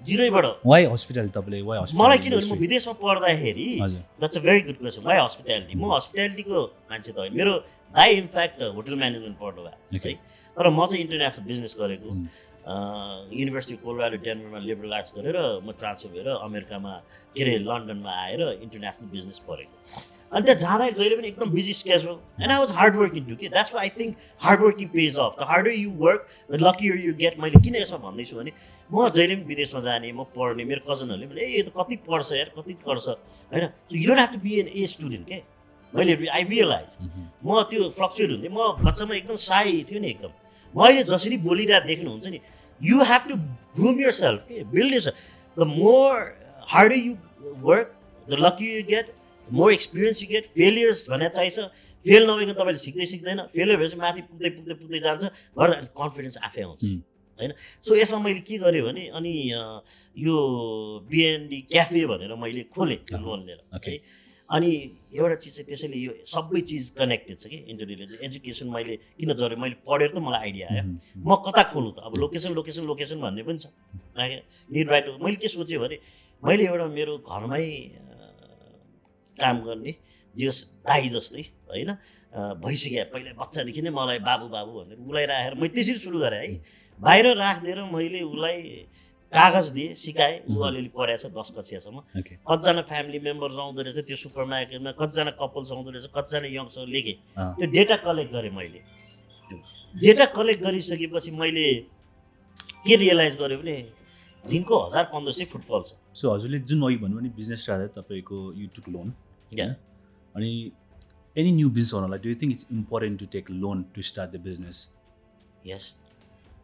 जिरोबाट वाइ हस्पिटल तपाईँले वाइ हस्पिटल मलाई किनभने म विदेशमा पढ्दाखेरि हजुर that's a very good question why hospitality म हस्पिटालिटीको मान्छे त होइन मेरो दाइ इनफ्याक्ट होटल म्यानेजमेन्ट पढ्नु भएको है तर म चाहिँ इन्टरनेसनल बिजनेस गरेको युनिभर्सिटी कोलोराडो डेनभरमा लिबरल आर्ट्स गरेर म ट्रान्सफर भएर अमेरिकामा के अरे लन्डनमा आएर इन्टरनेसनल बिजनेस पढेको अनि त्यहाँ जाँदा जहिले पनि एकदम busy schedule and I was hard working to के that's why I think hard working pays off the harder you work the luckier you get. मैले किन यसो भन्दैछु भने म जहिले पनि विदेशमा जाने म पढ्ने मेरो कजनहरूले पनि ए यो त कति पढ्छ यार कति पढ्छ होइन so you don't have to be an a student के मैले आई रियलाइज म त्यो फ्लक्चुएट हुन्थेँ म बच्चामा एकदम साई थियो नि एकदम मैले जसरी बोलिरहेको देख्नुहुन्छ नि you have to groom yourself के build yourself the more harder you work the lucky you get more experience you get failures भनेर चाहिन्छ फेल नभइकन तपाईँले सिक्दैन फेलियर भएपछि माथि पुग्दै जान्छ गर्दा कन्फिडेन्स आफै आउँछ होइन। सो यसमा मैले के गरेँ भने अनि यो बिएनडी क्याफे भनेर मैले खोलेँ लोन लिएर है अनि एउटा चिज चाहिँ त्यसैले यो सबै चिज कनेक्टेड छ कि इन्टरनेटले चाहिँ एजुकेसन मैले किन जरुरी मैले पढेर त मलाई आइडिया आयो म कता खोल्नु त अब लोकेसन भन्ने पनि छ निड राइट। मैले के सोचेँ भने मैले एउटा मेरो घरमै काम गर्ने जस दाई जस्तै होइन भइसक्यो पहिला बच्चादेखि नै मलाई बाबु भनेर उसलाई राखेर मैले त्यसरी सुरु गरेँ है बाहिर राखिदिएर मैले उसलाई कागज दिएँ सिकाएँ ऊ अलिअलि पढाएको छ 10 कक्षासम्म कतिजना फ्यामिली मेम्बर्स आउँदो रहेछ त्यो सुपर मार्केटमा कतिजना कपल्स आउँदो रहेछ कतिजना यङसँग लेखेँ त्यो डेटा कलेक्ट गरेँ मैले त्यो डेटा कलेक्ट गरिसकेपछि मैले के रियलाइज गरेँ भने दिनको 1000-1500 फुटफल छ। सो हजुरले जुन अघि भन्नु भने बिजनेस स्टार्ट तपाईँको यु टुक लोन अनि एनी न्यू बिजनेस गर्नलाई do you think it's important to take loan to start the business? Yes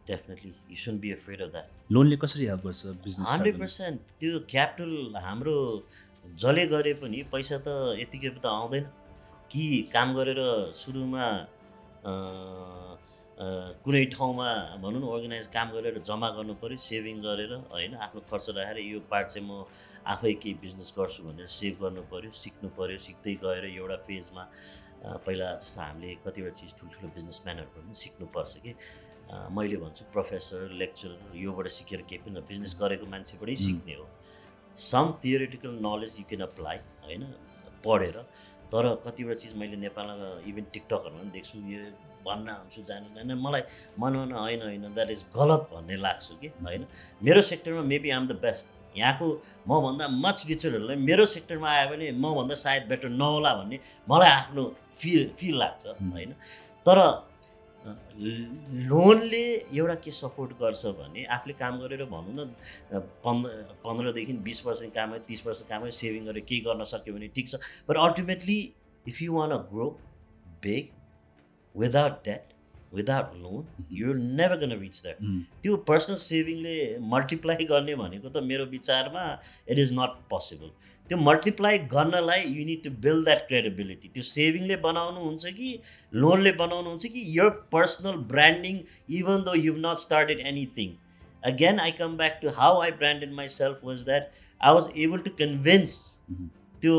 definitely you shouldn't be afraid of that. लोनले कसरी हेल्प गर्छ बिजनेस? 100% त्यो क्यापिटल हाम्रो जसले गरे पनि पैसा त यतिकै त आउँदैन कि काम गरेर सुरुमा कुनै ठाउँमा भनौँ न अर्गनाइज काम गरेर जम्मा गर्नु पऱ्यो सेभिङ गरेर होइन आफ्नो खर्च राखेर यो पार्ट चाहिँ म आफै केही बिजनेस गर्छु भनेर सेभ गर्नु पऱ्यो सिक्नु पऱ्यो सिक्दै गएर एउटा फेजमा पहिला जस्तो हामीले कतिवटा चिज ठुल्ठुलो बिजनेसम्यानहरू पनि सिक्नुपर्छ कि मैले भन्छु प्रोफेसर लेक्चरर योबाट सिकेर केही पनि बिजनेस गरेको मान्छेबाटै सिक्ने हो। Some theoretical knowledge you can apply होइन पढेर तर कतिवटा चिज मैले नेपालमा इभन टिकटकहरूमा पनि देख्छु यो भन्न हुन्छु जान्दैन मलाई मनमा होइन द्याट इज गलत भन्ने लाग्छु कि होइन मेरो सेक्टरमा maybe I am the best यहाँको मभन्दा मच रिचरहरूलाई मेरो सेक्टरमा आयो भने मभन्दा सायद बेटर नहोला भन्ने मलाई आफ्नो फिल लाग्छ होइन। तर लोनले एउटा के सपोर्ट गर्छ भने आफूले काम गरेर भनौँ न 15देखि 20 वर्ष काम 30 वर्ष काम सेभिङ गरेर केही गर्न सक्यो भने ठिक छ but ultimately if you wanna grow big without debt without loan you never gonna reach that. त्यो पर्सनल सेभिङले मल्टिप्लाई गर्ने भनेको त मेरो विचारमा इट इज नट पोसिबल। त्यो मल्टिप्लाई गर्नलाई you need to build that credibility. त्यो सेभिङले बनाउनु हुन्छ कि लोनले बनाउनु हुन्छ कि your personal branding even though you not started anything. Again I come back to how I branded my self was that I was able to convince त्यो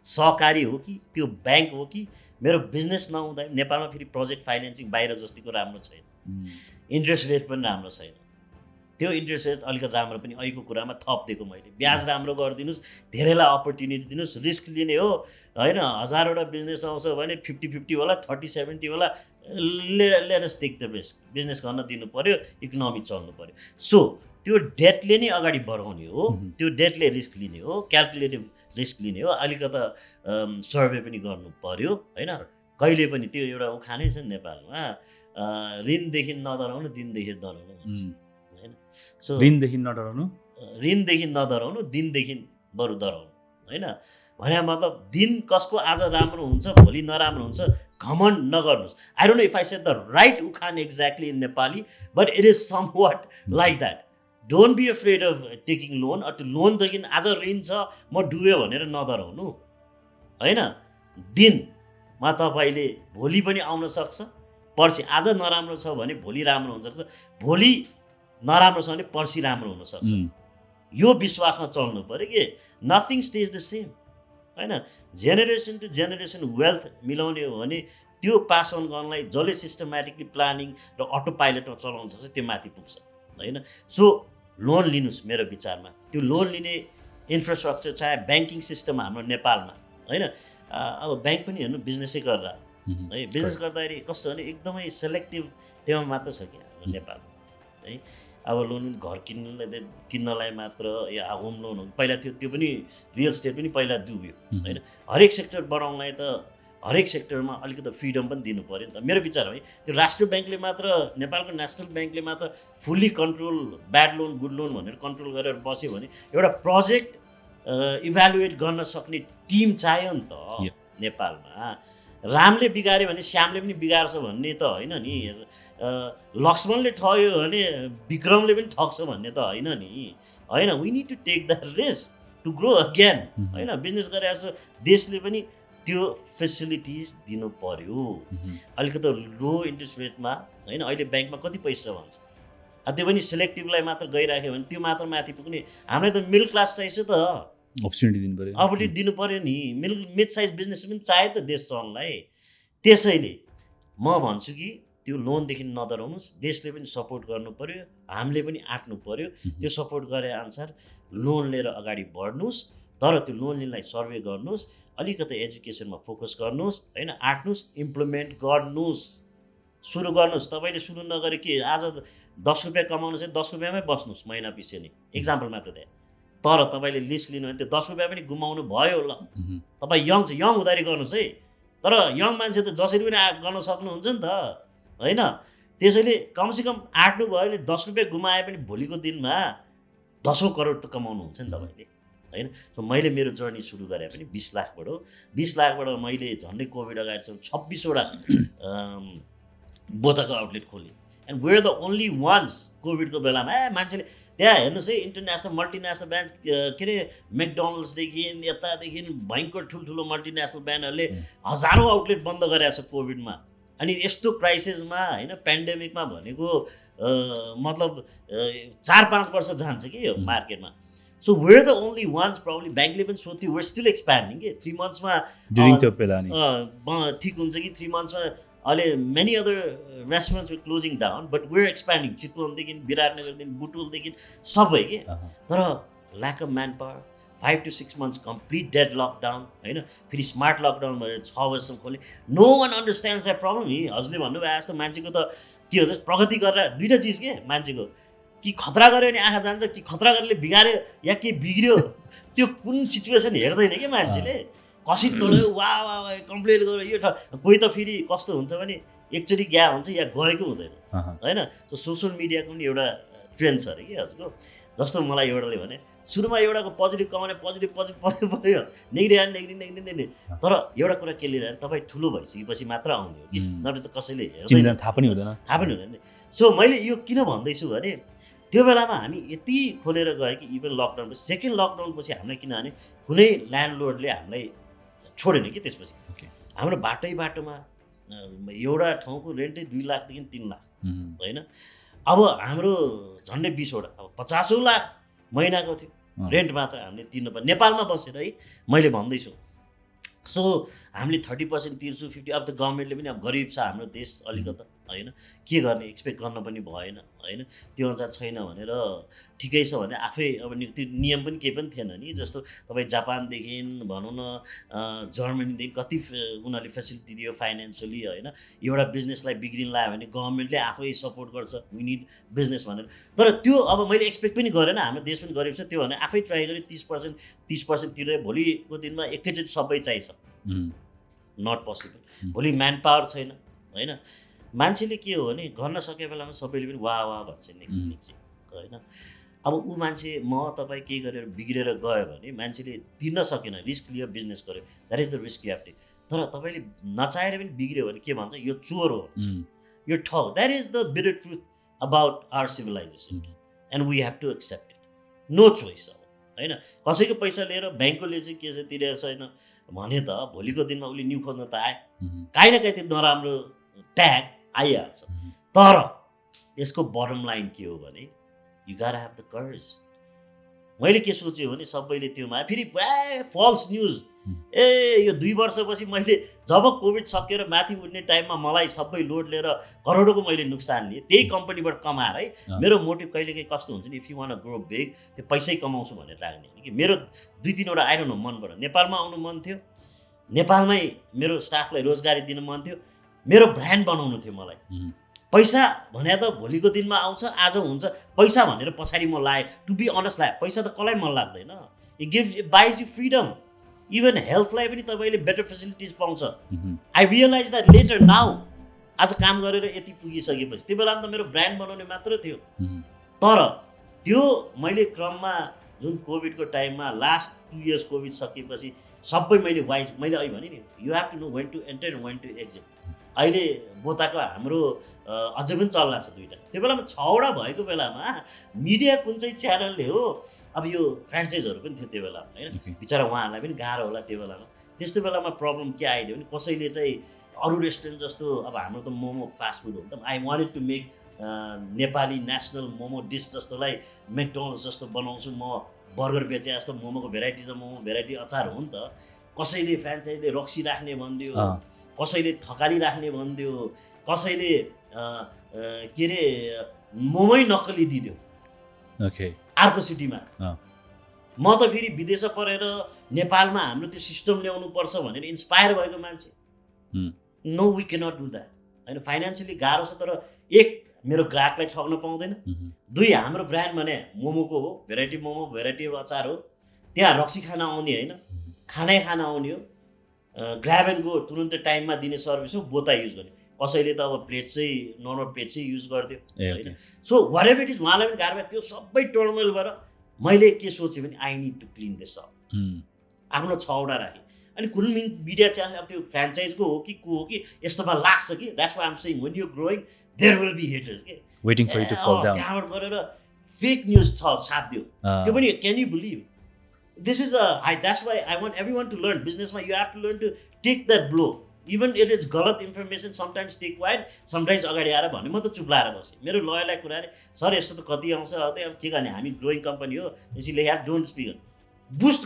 सहकारी हो कि त्यो ब्याङ्क हो कि मेरो बिजनेस नहुँदा नेपालमा फेरि प्रोजेक्ट फाइनेन्सिङ बाहिर जतिको राम्रो छैन, इन्ट्रेस्ट रेट पनि राम्रो छैन। त्यो इन्ट्रेस्ट रेट अलिकति राम्रो पनि अहिलेको कुरामा थपिदिएको मैले, ब्याज राम्रो गरिदिनुहोस्, धेरैलाई अपर्च्युनिटी दिनुहोस्, रिस्क लिने हो होइन। 1000वटा बिजनेस आउँछ भने 50-50 होला, 30-70 होला, let's take the risk. Business गर्न दिनु पऱ्यो, इकोनोमी चल्नु पऱ्यो। सो त्यो डेटले नै अगाडि बढाउने हो, त्यो डेटले रिस्क लिने हो, क्यालकुलेटिभ रिस्क लिने हो। अलिकति सर्वे पनि गर्नु पऱ्यो होइन। कहिले पनि त्यो एउटा उखानै छ नेपालमा, ऋणदेखि नडराउनु दिनदेखि डराउनु भन्छ होइन। सो ऋणदेखि नडराउनु, ऋणदेखि नडराउनु दिनदेखि बरु डराउनु होइन। भने मतलब दिन कसको आज राम्रो हुन्छ भोलि नराम्रो हुन्छ घमण्ड नगर्नुहोस्। I don't know if I said the right उखान exactly in Nepali, but it is somewhat like that. Don't be afraid of taking loan. त्यो लोनदेखि आज ऋण छ म डुब्यो भनेर नडराउनु होइन। दिनमा तपाईँले भोलि पनि आउन सक्छ, पर्सि आज नराम्रो छ भने भोलि राम्रो हुनसक्छ, भोलि नराम्रो छ भने पर्सि राम्रो हुनसक्छ। यो विश्वासमा चल्नु पऱ्यो कि नथिङ स्टेज द सेम होइन। जेनेरेसन टु जेनेरेसन वेल्थ मिलाउने हो भने त्यो पास अन गर्नलाई जसले सिस्टमेटिकली प्लानिङ र अटो पाइलटमा चलाउन सक्छ त्यो माथि पुग्छ होइन। सो लोन लिनुहोस् मेरो विचारमा। त्यो लोन लिने इन्फ्रास्ट्रक्चर चाहे ब्याङ्किङ सिस्टम हाम्रो नेपालमा होइन। अब ब्याङ्क पनि हेर्नु बिजनेसै गरेर है, बिजनेस गर्दाखेरि कस्तो भने एकदमै सेलेक्टिभ त्योमा मात्र छ कि हाम्रो नेपालमा है। अब लोन घर किन्नलाई मात्र या होम लोन हो पहिला त्यो पनि रियल स्टेट पनि पहिला डुब्यो होइन। हरेक सेक्टर बढाउनलाई त हरेक सेक्टरमा अलिकति फ्रिडम पनि दिनु पऱ्यो नि त मेरो विचारमा है। त्यो राष्ट्र ब्याङ्कले मात्र, नेपालको नेसनल ब्याङ्कले मात्र fully control bad loan good loan भनेर कन्ट्रोल गरेर बस्यो भने एउटा प्रोजेक्ट इभ्यालुएट गर्न सक्ने टिम चाहियो नि त नेपालमा। रामले बिगाऱ्यो भने श्यामले पनि बिगार्छ भन्ने त होइन नि, लक्ष्मणले ठग्यो भने विक्रमले पनि ठग्छ भन्ने त होइन नि होइन। We need to take the risk to grow again होइन। बिजनेस गरेर देशले पनि त्यो फेसिलिटिज दिनु पर्यो। अलिकति लो इन्ट्रेस्ट रेटमा होइन। अहिले ब्याङ्कमा कति पैसा भन्छ, त्यो पनि सेलेक्टिभलाई मात्र गइराख्यो भने त्यो मात्र माथि पुग्ने। हामीलाई त मिडल क्लास चाहिन्छ त, अपर्च्युनिटी दिनु पऱ्यो, अपर्च्युनिटी दिनु पऱ्यो नि। मिड साइज बिजनेस पनि चाहियो त देश चल्नलाई। त्यसैले म भन्छु कि त्यो लोनदेखि नडराउनुहोस्, देशले पनि सपोर्ट गर्नु पऱ्यो, हामीले पनि आँट्नु पऱ्यो। त्यो सपोर्ट गरे अनुसार लोन लिएर अगाडि बढ्नुहोस्, तर त्यो लोन लिनलाई सर्वे गर्नुहोस्, अलिकति एजुकेसनमा फोकस गर्नुहोस् होइन। आँट्नुहोस्, इम्प्लिमेन्ट गर्नुहोस्, सुरु गर्नुहोस्। तपाईँले सुरु नगरे के आज 10 रुपियाँ कमाउनु चाहिँ 10 रुपियाँमै बस्नुहोस् महिना पछि नै, एक्जाम्पल मात्र त्यहाँ। तर तपाईँले लिस्ट लिनु भने त्यो 10 रुपियाँ पनि गुमाउनु भयो ल। तपाईँ यङ हुँदाखेरि गर्नुहोस् है। तर यङ मान्छे त जसरी पनि गर्न सक्नुहुन्छ नि त होइन। त्यसैले कमसेकम आँट्नु भयो भने 10 रुपियाँ गुमाए पनि भोलिको दिनमा 10औं करोड त कमाउनुहुन्छ नि तपाईँले होइन। सो मैले मेरो जर्नी सुरु गरेँ पनि 20 लाखबाट हो। 20 लाखबाट मैले झन्डै कोभिड अगाडिसम्म 26वटा बोतलको आउटलेट खोलेँ। And were the only ones कोभिडको बेलामा मान्छेले त्यहाँ हेर्नुहोस् है, इन्टरनेसनल मल्टिनेसनल ब्रान्ड के अरे मेकडोनल्ड्सदेखि यतादेखि भयङ्कर ठुल्ठुलो मल्टिनेसनल ब्रान्डहरूले हजारौँ आउटलेट बन्द गरेको छ कोभिडमा। अनि यस्तो क्राइसिसमा होइन, पेन्डेमिकमा भनेको मतलब 4-5 वर्ष जान्छ कि यो मार्केटमा। So were the only ones problem ब्याङ्कले पनि सोध्थ्यो वेयर स्टिल एक्सप्यान्डिङ कि 3 मन्थ्समा ठिक हुन्छ कि 3 मन्थ्समा। अहिले many other restaurants were closing down but we're expanding. चितवनदेखि विराटनगरदेखि बुटोलदेखि सबै कि। तर lack of manpower, 5 to 6 months complete dead lockdown होइन। फेरि स्मार्ट लकडाउन भनेर 6 वर्षसम्म खोले। No one understands that problem. हजुरले भन्नुभयो जस्तो मान्छेको त के हो प्रगति गरेर दुईवटा चिज के मान्छेको, कि खतरा गऱ्यो भने आँखा जान्छ, कि खतरा गरेर बिगाऱ्यो या के बिग्रियो त्यो कुन सिचुएसन हेर्दैन कि मान्छेले। कसरी तोड्यो वा कम्प्लेन गर्यो यो कोही त फेरि कस्तो हुन्छ भने एकचोटि गएको हुन्छ या गएको हुँदैन होइन। सो सोसियल मिडियाको पनि एउटा ट्रेन्ड छ अरे कि हजुरको। जस्तो मलाई एउटाले भने सुरुमा एउटाको पोजिटिभ कमाउने पोजिटिभ पऱ्यो नेग्ने तर एउटा कुरा के लिएर तपाईँ ठुलो भइसकेपछि मात्र आउने हो कि नभए त कसैले चिन्दैन, थाहा पनि हुँदैन नि। सो मैले यो किन भन्दैछु भने त्यो बेलामा हामी यति खोलेर गयो कि इभन लकडाउन सेकेन्ड लकडाउनपछि हामीलाई किनभने कुनै ल्यान्डलोर्डले हामीलाई छोडेन कि त्यसपछि हाम्रो बाटोमा एउटा ठाउँको रेन्टै 2 लाखदेखि 3 लाख होइन। अब हाम्रो झन्डै 20वटा अब 50 लाख महिनाको थियो रेन्ट मात्र हामीले तिर्नुपर्ने नेपालमा बसेर है मैले भन्दैछु। सो हामीले 30% तिर्छु 50। अब त गभर्मेन्टले पनि अब गरिब छ हाम्रो देश अलिकति होइन, के गर्ने एक्सपेक्ट गर्न पनि भएन होइन। त्यो अनुसार छैन भनेर ठिकै छ भने आफै अब त्यो नियम पनि केही पनि थिएन नि। जस्तो तपाईँ जापानदेखि भनौँ न जर्मनीदेखि कति उनीहरूले फेसिलिटी दियो फाइनेन्सियली होइन। एउटा बिजनेसलाई बिग्रिन लाग्यो भने गभर्मेन्टले आफै सपोर्ट गर्छ, वी निड बिजनेस भनेर। तर त्यो अब मैले एक्सपेक्ट पनि गरेन, हाम्रो देश पनि गरिब छ त्यो भने आफै ट्राई गरेँ 30% तिर्दै भोलिको दिनमा एकैचोटि सबै चाहिन्छ, नट पोसिबल। भोलि म्यान पावर छैन होइन। मान्छेले के हो भने गर्न सके बेलामा सबैले पनि वाह वाह भन्छ नि होइन। अब ऊ मान्छे म तपाईँ केही गरेर बिग्रेर गयो भने मान्छेले तिर्न सकेन, रिस्क लियो, बिजनेस गर्यो, that is the risk you have to. तर तपाईँले नचाहेर पनि बिग्रियो भने के भन्छ, यो चोर हो, यो ठग। That is the bitter truth about our civilisation and we have to accept it, no choice होइन। कसैको पैसा लिएर ब्याङ्कले चाहिँ के चाहिँ तिरेको छैन भने त भोलिको दिनमा उसले न्यु खोज्न त आयो, काहीँ न काहीँ त्यो नराम्रो ट्याग आइहाल्छ। तर यसको बटम लाइन के हो भने यु गाट ह्याभ द करेज। मैले के सोचेँ भने सबैले त्योमा फेरि फल्स न्युज यो 2 वर्षपछि मैले जब कोभिड सकेर माथि उठ्ने टाइममा मलाई सबै लोड लिएर करोडको मैले नोक्सान लिएँ त्यही कम्पनीबाट कमाएर है। मेरो मोटिभ कहिलेकाहीँ कस्तो हुन्छ नि, if you want to grow big त्यो पैसै कमाउँछु भनेर लाग्ने कि मेरो 2-3वटा आइरहनु मनबाट नेपालमा आउनु मन थियो, नेपालमै मेरो स्टाफलाई रोजगारी दिन मन थियो, मेरो ब्रान्ड बनाउनु थियो मलाई। पैसा भने त भोलिको दिनमा आउँछ, आज हुन्छ, पैसा भनेर पछाडि म लाएँ, टु बी अनेस्ट लाएँ। पैसा त कसलाई मन लाग्दैन, it gives it buys you freedom. Even हेल्थलाई पनि तपाईँले बेटर फेसिलिटिज पाउँछ। I realise that later now, आज काम गरेर यति पुगिसकेपछि। त्यो बेलामा त मेरो ब्रान्ड बनाउने मात्र थियो। तर त्यो मैले क्रममा जुन कोभिडको टाइममा लास्ट 2 इयर्स कोभिड सकेपछि सबै मैले अहिले भने नि you have to know when to enter and when to exit. अहिले बोताको हाम्रो अझै पनि चल्ला छ 2टा। त्यो बेलामा 6वटा भएको बेलामा मिडिया कुन चाहिँ च्यानलले हो, अब यो फ्रेन्चाइजहरू पनि थियो त्यो बेलामा होइन। बिचरा उहाँहरूलाई पनि गाह्रो होला त्यो बेलामा। त्यस्तो बेलामा प्रब्लम के आइदियो भने कसैले चाहिँ अरू रेस्टुरेन्ट जस्तो अब हाम्रो त मोमो फास्ट फुड हो नि त, I wanted to make Nepali national momo dish जस्तोलाई मेकडोनल्ड्स जस्तो बनाउँछु म, बर्गर बेचे जस्तो मोमोको भेराइटी छ, मोमो भेराइटी अचार हो नि त। कसैले फ्रेन्चाइजले रक्सी राख्ने भनिदियो, कसैले थकाली राख्ने भनिदियो, कसैले के अरे मोमै नक्कली दिइदियो अर्को सिटीमा। म त फेरि विदेशमा पढेर नेपालमा हाम्रो त्यो सिस्टम ल्याउनु पर्छ भनेर इन्सपायर भएको मान्छे। No we cannot do that होइन। फाइनेन्सियली गाह्रो छ, तर एक मेरो ग्राहकलाई ठग्न पाउँदैन, 2 हाम्रो ब्रान्ड भने मोमोको हो, भेराइटी मोमो, भेराइटी अचार हो, त्यहाँ रक्सी खान आउने होइन, खानै खान आउने हो, ग्राब एन्ड गो तुरुन्तै टाइममा दिने सर्भिस हो, बोता युज गर्ने। कसैले त अब प्लेट चाहिँ नर्मल प्लेट चाहिँ युज गर्थ्यो होइन। So whatever it is उहाँलाई पनि गाह्रो भयो। त्यो सबै टर्मोइलबाट मैले के सोचेँ भने I need to clean this up. आफ्नो 6वटा राखेँ। अनि कुन मिडिया च्यानल अब त्यो फ्रेन्चाइजको हो कि को हो कि यस्तोमा लाग्छ कि, that's why I'm saying when you growing there will be haters के waiting for you to fall down. त्यहाँबाट गरेर फेक न्युज छापिदियो त्यो पनि can you believe. This is that's why I want everyone to learn. Business, you have to learn to take that blow. Even if it's galat information, sometimes stay quiet, sometimes अगाडि आएर भन्ने म त चुप लाएर बसेँ। मेरो लयरलाई कुरा अरे सर यस्तो त कति आउँछ, अब के गर्ने, हामी ग्रोइङ कम्पनी हो, यसैले यार डोन्ट स्पिक। बुस्ट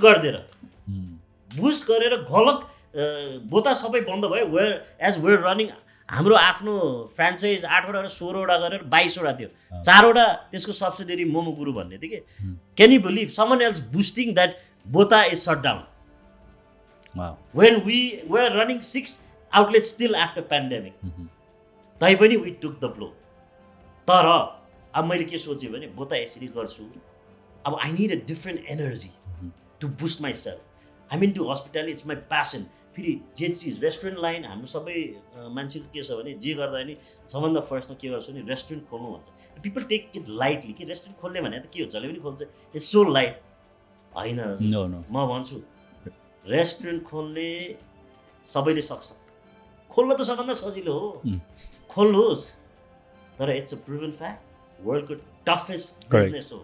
गरेर गलत बोता सबै बन्द भयो। वेयर रनिङ हाम्रो आफ्नो फ्रेन्चाइज 8वटा 16वटा गरेर 22वटा थियो, 4वटा त्यसको सब्सिडियरी मोमो गुरु भन्ने थियो कि। Can you believe someone else boosting that Bota is shut down when we were running 6 outlets still after pandemic. तैपनि we took the blow. तर अब मैले के सोचेँ भने बोता यसरी गर्छु, अब I need a different energy to boost myself. I'm into hospitality, it's my passion. फेरि जे चिज रेस्टुरेन्ट लाइन हाम्रो सबै मान्छेको के छ भने जे गर्दा नि सबभन्दा फर्स्टमा के गर्छ भने रेस्टुरेन्ट खोल्नु भन्छ। पिपल टेक इट लाइटली कि रेस्टुरेन्ट खोल्ने भने त के हुन्छ, जसले पनि खोल्छ, इट्स सो लाइट। होइन नो नो म भन्छु रेस्टुरेन्ट खोल्ने सबैले सक्छ खोल्न त सबभन्दा सजिलो हो खोल्नुहोस् तर इट्स अ प्रुभन फ्याक्ट वर्ल्डको टफेस्ट Correct. बिजनेस हो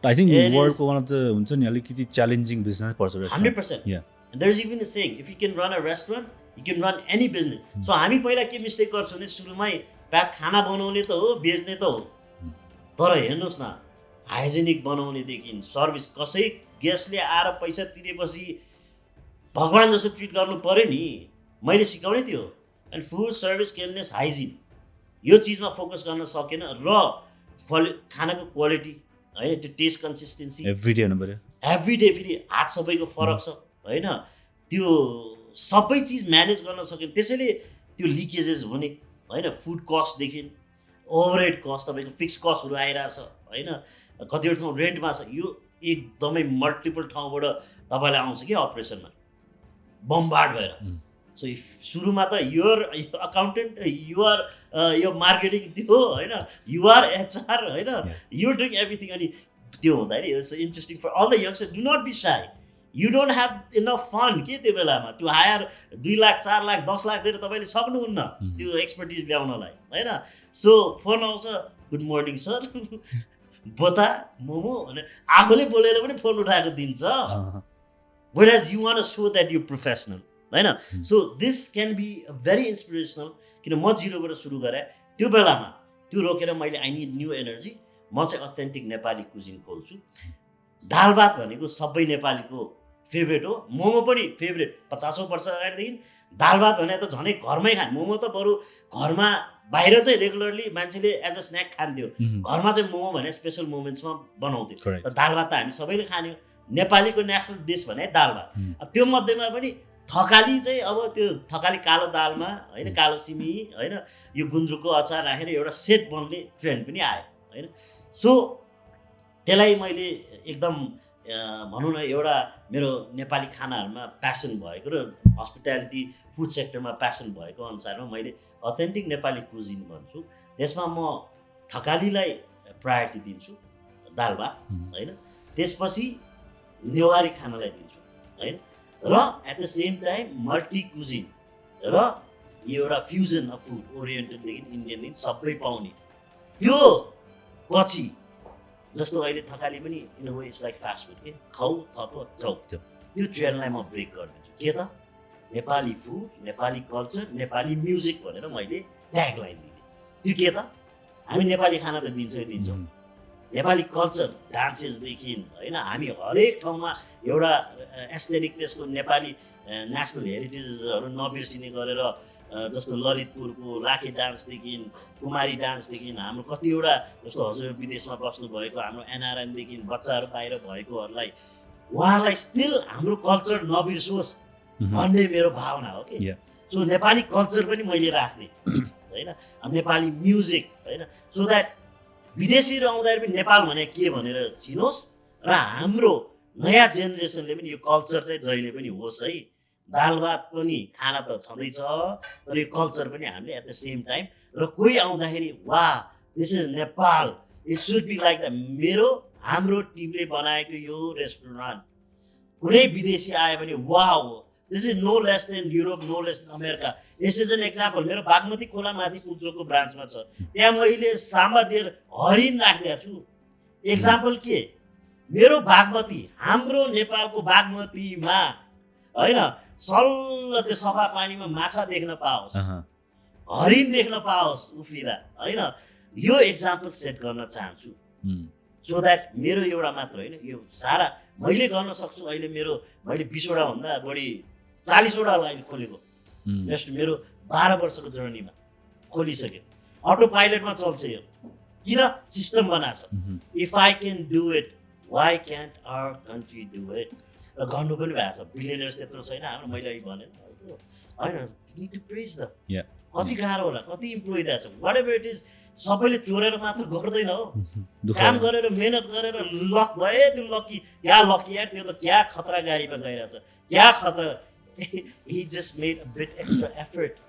आई थिङ्क It is- वर्ल्डको वान अफ द हुन्छ नि अलिकति च्यालेन्जिङ बिजनेस पर्छ restaurant. 100%. Yeah. And there's even a saying, if you can run a restaurant, you can run any business. So हामी पहिला के मिस्टेक गर्छौँ भने सुरुमै खाना बनाउने त हो बेच्ने त हो तर हेर्नुहोस् न हाइजेनिक बनाउनेदेखि सर्भिस कसै गेस्टले आएर पैसा तिरेपछि भगवान् जस्तो ट्रिट गर्नु पऱ्यो नि मैले सिकाउने थियो and food service cleanness hygiene यो चिजमा फोकस गर्न सकेन र खानाको क्वालिटी होइन त्यो टेस्ट कन्सिस्टेन्सी एभ्री डे हुनु पऱ्यो एभ्री डे फेरि हात सबैको फरक छ होइन त्यो सबै चिज म्यानेज गर्न सक्यो त्यसैले त्यो लिकेजेस हुने होइन फुड कस्टदेखि ओभरहेड कस्ट तपाईँको फिक्स कस्टहरू आइरहेछ होइन कतिवटा ठाउँ रेन्टमा छ यो एकदमै मल्टिपल ठाउँबाट तपाईँलाई आउँछ कि अपरेसनमा बम्बार्ड भएर सो इफ सुरुमा त युआर अकाउन्टेन्ट युआर यो मार्केटिङ त्यो होइन युआर एचआर होइन युआर डुइङ एभ्रिथिङ अनि त्यो हुँदाखेरि it's interesting for all the youngster do not be shy you don't have enough fun के त्यो बेलामा त्यो हायर 2 लाख 4 लाख 10 लाख दिएर तपाईँले सक्नुहुन्न त्यो एक्सपर्टिज ल्याउनलाई होइन सो फोन आउँछ good morning sir Bota momo भनेर आफूले बोलेर पनि फोन उठाएको दिन्छ we're as you want so that you professional होइन so this can be very inspirational किन म जिरोबाट सुरु गरेँ त्यो बेलामा त्यो रोकेर मैले आई निड न्यू एनर्जी म चाहिँ अथेन्टिक नेपाली कुजिन खोल्छु दाल भात भनेको सबै नेपालीको फेभरेट हो मोमो पनि फेभरेट 50औं वर्ष अगाडिदेखि दाल भात भने त झनै घरमै खाने मोमो त बरु घरमा बाहिर चाहिँ रेगुलरली मान्छेले एज अ स्न्याक खान्थ्यो घरमा चाहिँ मोमो भने स्पेसल मोमेन्ट्समा बनाउँथ्यो तर दाल भात त हामी सबैले खाने नेपालीको नेसनल डिस भने दाल भात अब त्यो मध्येमा पनि थकाली चाहिँ अब त्यो थकाली कालो दालमा होइन कालो सिमी होइन यो गुन्द्रुकको अचार राखेर एउटा सेट बन्ने ट्रेन्ड पनि आयो होइन सो त्यसलाई मैले एकदम भनौँ न एउटा मेरो नेपाली खानाहरूमा प्यासन भएको र हस्पिटालिटी फुड सेक्टरमा प्यासन भएको अनुसारमा मैले अथेन्टिक नेपाली कुजिन भन्छु त्यसमा म थकालीलाई प्रायोरिटी दिन्छु दाल भात होइन त्यसपछि नेवारी खानालाई दिन्छु होइन र at the same time multi cuisine र एउटा फ्युजन अफ फुड ओरिएन्टलदेखि इन्डियनदेखि सबै पाउने त्यो पछि जस्तो अहिले थकाली पनि in way it's like fast food के खाउ थप जाउ त्यो ट्रेन्डलाई म ब्रेक गरिदिन्छु के त Nepali food Nepali culture Nepali music भनेर मैले ट्याग लाइन दिएँ त्यो के त हामी नेपाली खाना त दिन्छौँ नेपाली कल्चर डान्सेसदेखि होइन हामी हरेक ठाउँमा एउटा एस्थेटिक त्यसको नेपाली नेसनल हेरिटेजहरू नबिर्सिने गरेर जस्तो ललितपुरको लाखे डान्सदेखि कुमारी डान्सदेखि हाम्रो कतिवटा जस्तो हजुर विदेशमा बस्नु भएको हाम्रो एनआरएनदेखि बच्चाहरू बाहिर भएकोहरूलाई उहाँहरूलाई स्टिल हाम्रो कल्चर नबिर्सोस् भन्ने मेरो भावना हो कि सो नेपाली कल्चर पनि मैले राख्ने होइन नेपाली म्युजिक होइन सो द्याट विदेशीहरू आउँदाखेरि पनि नेपाल भने के भनेर चिनोस् र हाम्रो नयाँ जेनेरेसनले पनि यो कल्चर चाहिँ जहिले पनि होस् है दाल भात पनि खाना त छँदैछ तर यो कल्चर पनि हामीले एट द सेम टाइम र कोही आउँदाखेरि wow this is Nepal it should be like the मेरो हाम्रो टिमले बनाएको यो रेस्टुरेन्ट कुनै विदेशी आयो भने wow this is no less than Europe no less than America this is an example मेरो बागमती खोला माथि पुल्चोकको ब्रान्चमा छ त्यहाँ मैले साम्बा डेर हरिण राखिदिएको छु एक्जाम्पल के मेरो बागमती हाम्रो नेपालको बागमतीमा होइन सल्ल त्यो सफा पानीमा माछा देख्न पाओस् हरिण देख्न पाओस् उफ्रिँदा होइन यो एक्जाम्पल सेट गर्न चाहन्छु सो द्याट मेरो एउटा मात्र होइन यो सारा मैले गर्न सक्छु अहिले मैले 20वटा भन्दा बढी 40वटा लाइन खोलेको जस्ट मेरो 12 वर्षको जर्नीमा खोलिसक्यो अटो पाइलटमा चल्छ यो किन सिस्टम बनाएको if I can do it why can't our country do it र गर्नु पनि भएको छ बिलियनर्स त्यत्रो छैन हाम्रो मैले अहिले भने होइन निड टु प्रेज द कति गाह्रो होला कति इम्प्लोइ दिएको छ वाट एभर इट इज सबैले चोरेर मात्र गर्दैन हो काम गरेर मेहनत गरेर लक भए त्यो लकी क्या लकी यार त्यो त क्या खतरा गाडीमा गइरहेछ क्या खतरा he just made a bit extra effort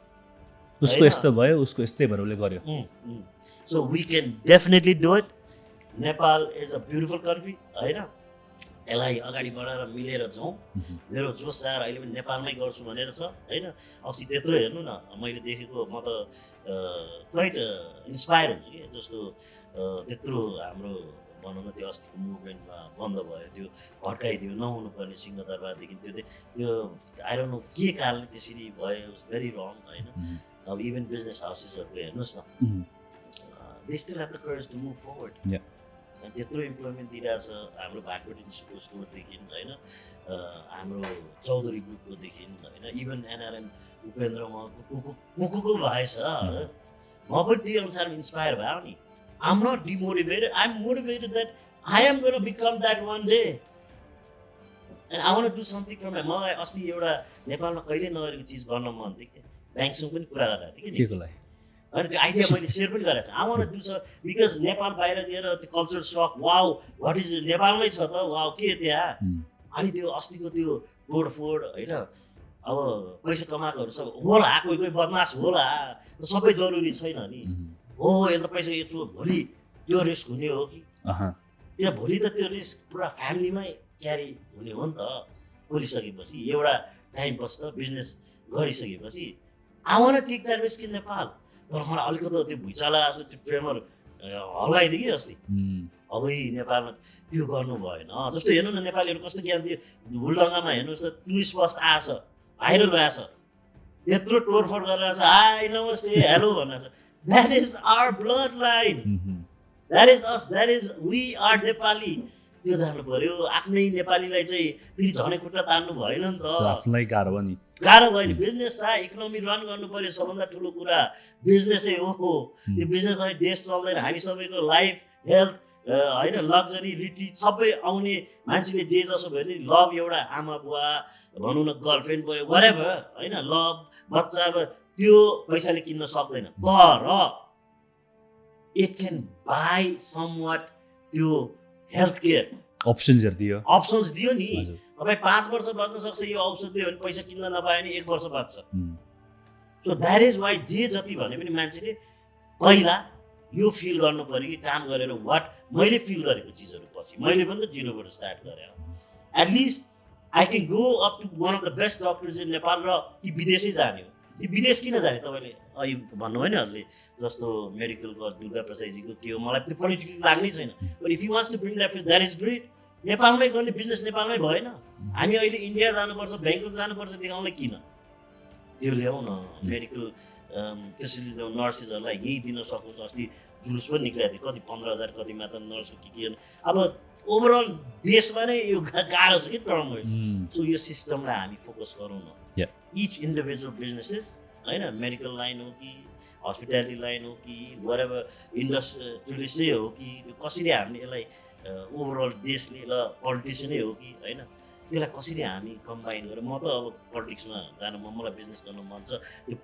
उसको यस्तो भयो उसको यस्तै भएर उसले गर्यो so we can definitely do it Nepal is a beautiful country होइन यसलाई अगाडि बढाएर मिलेर जाउँ। मेरो जोस आएर अहिले पनि नेपालमै गर्छु भनेर छ होइन। अस्ति त्यत्रो हेर्नु न मैले देखेको म त क्वाइट इन्सपायर हुन्छु कि जस्तो त्यत्रो हाम्रो भनौँ न त्यो अस्तिको मुभमेन्टमा बन्द भयो त्यो भड्काइदियो नहुनुपर्ने सिंहदरबारदेखि त्यो आई डोन्ट नो के कारणले त्यसरी भयो भेरी रङ होइन। अब इभन बिजनेस हाउसेसहरूको हेर्नुहोस् न they still have the courage to move forward. त्यत्रो इम्प्लोइमेन्ट दिइरहेछ हाम्रो भाटकोटी स्टोरदेखि होइन हाम्रो चौधरी ग्रुपकोदेखि होइन इभन एनआरएन उपेन्द्र को भएछ म पनि त्यो अनुसार इन्सपायर भयो नि। I'm not demotivated. I'm motivated that I am going to become that one day. And I want to do something for my mom. मलाई अस्ति एउटा नेपालमा कहिले नगरेको चिज गर्न मन थियो कि ब्याङ्कसँग पनि कुरा गरिरहेको थिएँ कि होइन त्यो आइडिया मैले सेयर पनि गरेको छु। I want to do some because Nepal बाहिर गएर त्यो कल्चर सक वाउ वाट इज नेपालमै छ त वाउ के त्यहाँ अनि त्यो अस्तिको त्यो तोडफोड होइन अब पैसा कमाएकोहरू सब होला कोही कोही बदमास होला सबै जरुरी छैन नि। हो यसले पैसा यत्रो भोलि त्यो रिस्क हुने हो कि या भोलि त त्यो रिस्क पुरा फ्यामिलीमै क्यारी हुने हो नि त। खोलिसकेपछि एउटा टाइमपछि त बिजनेस गरिसकेपछि I want to take that risk in Nepal. तर मलाई अलिकति त्यो भुइँचालो आएको त्यो ट्रेमर हल्लाइदियो कि अस्ति अब नेपालमा त्यो गर्नु भएन। जस्तो हेर्नु न नेपालीहरू कस्तो ज्ञान थियो हुलडङ्गामा हेर्नुहोस् त टुरिस्ट बस आएछ भाइरल भएछ त्यत्रो टोरफोड गरिरहेछ हाई नमस्ते हेलो भनेर। That is our bloodline. That is us. That is we are Nepali. त्यो जान्नु पर्यो आफ्नै नेपालीलाई चाहिँ फेरि झनै खुट्टा तान्नु भएन नि त। आफ्नै गाह्रो भयो नि गाह्रो भयो नि। बिजनेस छ इकोनोमी रन गर्नु पर्यो सबभन्दा ठुलो कुरा बिजनेसै हो। त्यो बिजनेस चाहिँ देश चल्दैन। हामी सबैको लाइफ हेल्थ होइन लग्जरी रिट्रिट सबै आउने मान्छेले जे जसो भयो नि लभ एउटा आमा बुवा भनौँ न गर्लफ्रेन्ड भयो whatever होइन लभ बच्चा त्यो पैसाले किन्न सक्दैन। तर इट क्यान बाई समवाट त्यो हेल्थ केयर अप्सन्स दियो नि। तपाईँ 5 वर्ष बच्न सक्छ यो औषध दियो भने पैसा किन्न नपायो भने 1 वर्ष बाँच्छ। सो द्याट इज वाइ जे जति भने पनि मान्छेले पहिला यो फिल गर्नु पर्यो कि काम गरेर वाट मैले फिल गरेको चिजहरू पछि मैले पनि त जिरोबाट स्टार्ट गरेँ। At least I can go up to one of the best doctors in Nepal र कि विदेशै जाने हो। त्यो विदेश किन जाने तपाईँले अहिले भन्नुभयो निहरूले जस्तो मेडिकलको दुर्गा प्रसादजीको के हो मलाई त्यो पोलिटिकली लाग्नै छैन। But if you wants to bring that is great. नेपालमै गर्ने बिजनेस नेपालमै भएन। हामी अहिले इन्डिया जानुपर्छ ब्याङ्कक जानुपर्छ देखाउनलाई किन त्यो ल्याउ न मेडिकल फेसिलिटी नर्सेसहरूलाई यही दिन सकोस्। अस्ति जुलुस पनि निक्लिएको थियो कति 15,000 कतिमा त नर्स के अब ओभरअल देशमा नै यो गाह्रो छ कि टर्म। सो यो सिस्टमलाई हामी फोकस गरौँ न। इच इन्डिभिजुअल बिजनेसेस होइन मेडिकल लाइन हो कि हस्पिटालिटी लाइन हो कि वरेभर इन्डस्ट्रियलिस्टै हो कि कसरी हामीले यसलाई ओभरअल देशले ल पोलिटिसियनै हो कि होइन त्यसलाई कसरी हामी कम्बाइन गरेर म त अब पोलिटिक्समा जानु मलाई बिजनेस गर्नु मन छ। त्यो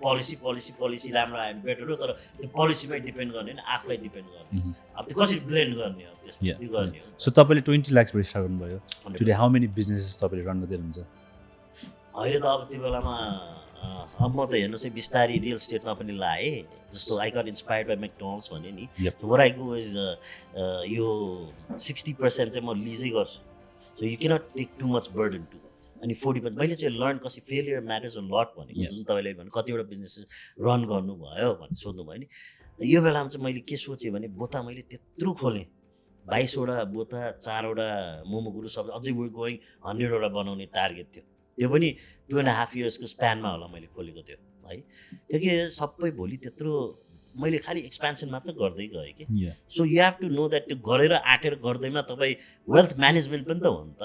पोलिसी राम्रो आयो भने बेटर हो तर त्यो पोलिसीमै डिपेन्ड गर्ने होइन आफूलाई डिपेन्ड गर्ने। अब त्यो कसरी ब्लेन्ड गर्ने हो त्यसमा त्यो गर्ने हो। सो तपाईँले 20 लाखबाट स्टार्ट गर्नुभयो टुडे हाउ मेनी बिजनेसेस तपाईँले रन गर्दै हुनुहुन्छ अहिले त? अब त्यो बेलामा अब म त हेर्नुहोस् है बिस्तारै रियल स्टेटमा पनि लाएँ जस्तो I got inspired by McDonald's भने नि वर आई गो इज यो 60% चाहिँ म लिजै गर्छु। So you cannot take too much burden too अनि 40% मैले चाहिँ लर्न कसरी फेलियर म्याटर्स अ लट भनेको जुन तपाईँले भने कतिवटा बिजनेसेस रन गर्नुभयो भने सोध्नुभयो नि यो बेलामा चाहिँ मैले के सोचेँ भने बोता मैले त्यत्रो खोलेँ 22वटा बोता 4वटा मोमो गुरु सब अझै गोइङ 100वटा बनाउने टार्गेट थियो। त्यो पनि 2.5 इयर्सको स्प्यानमा होला मैले खोलेको थियो है। किनकि सबै भोलि त्यत्रो मैले खालि एक्सपेन्सन मात्र गर्दै गएँ कि। So you have to know that त्यो गरेर आँटेर गर्दैमा तपाईँ वेल्थ म्यानेजमेन्ट पनि त हो नि त।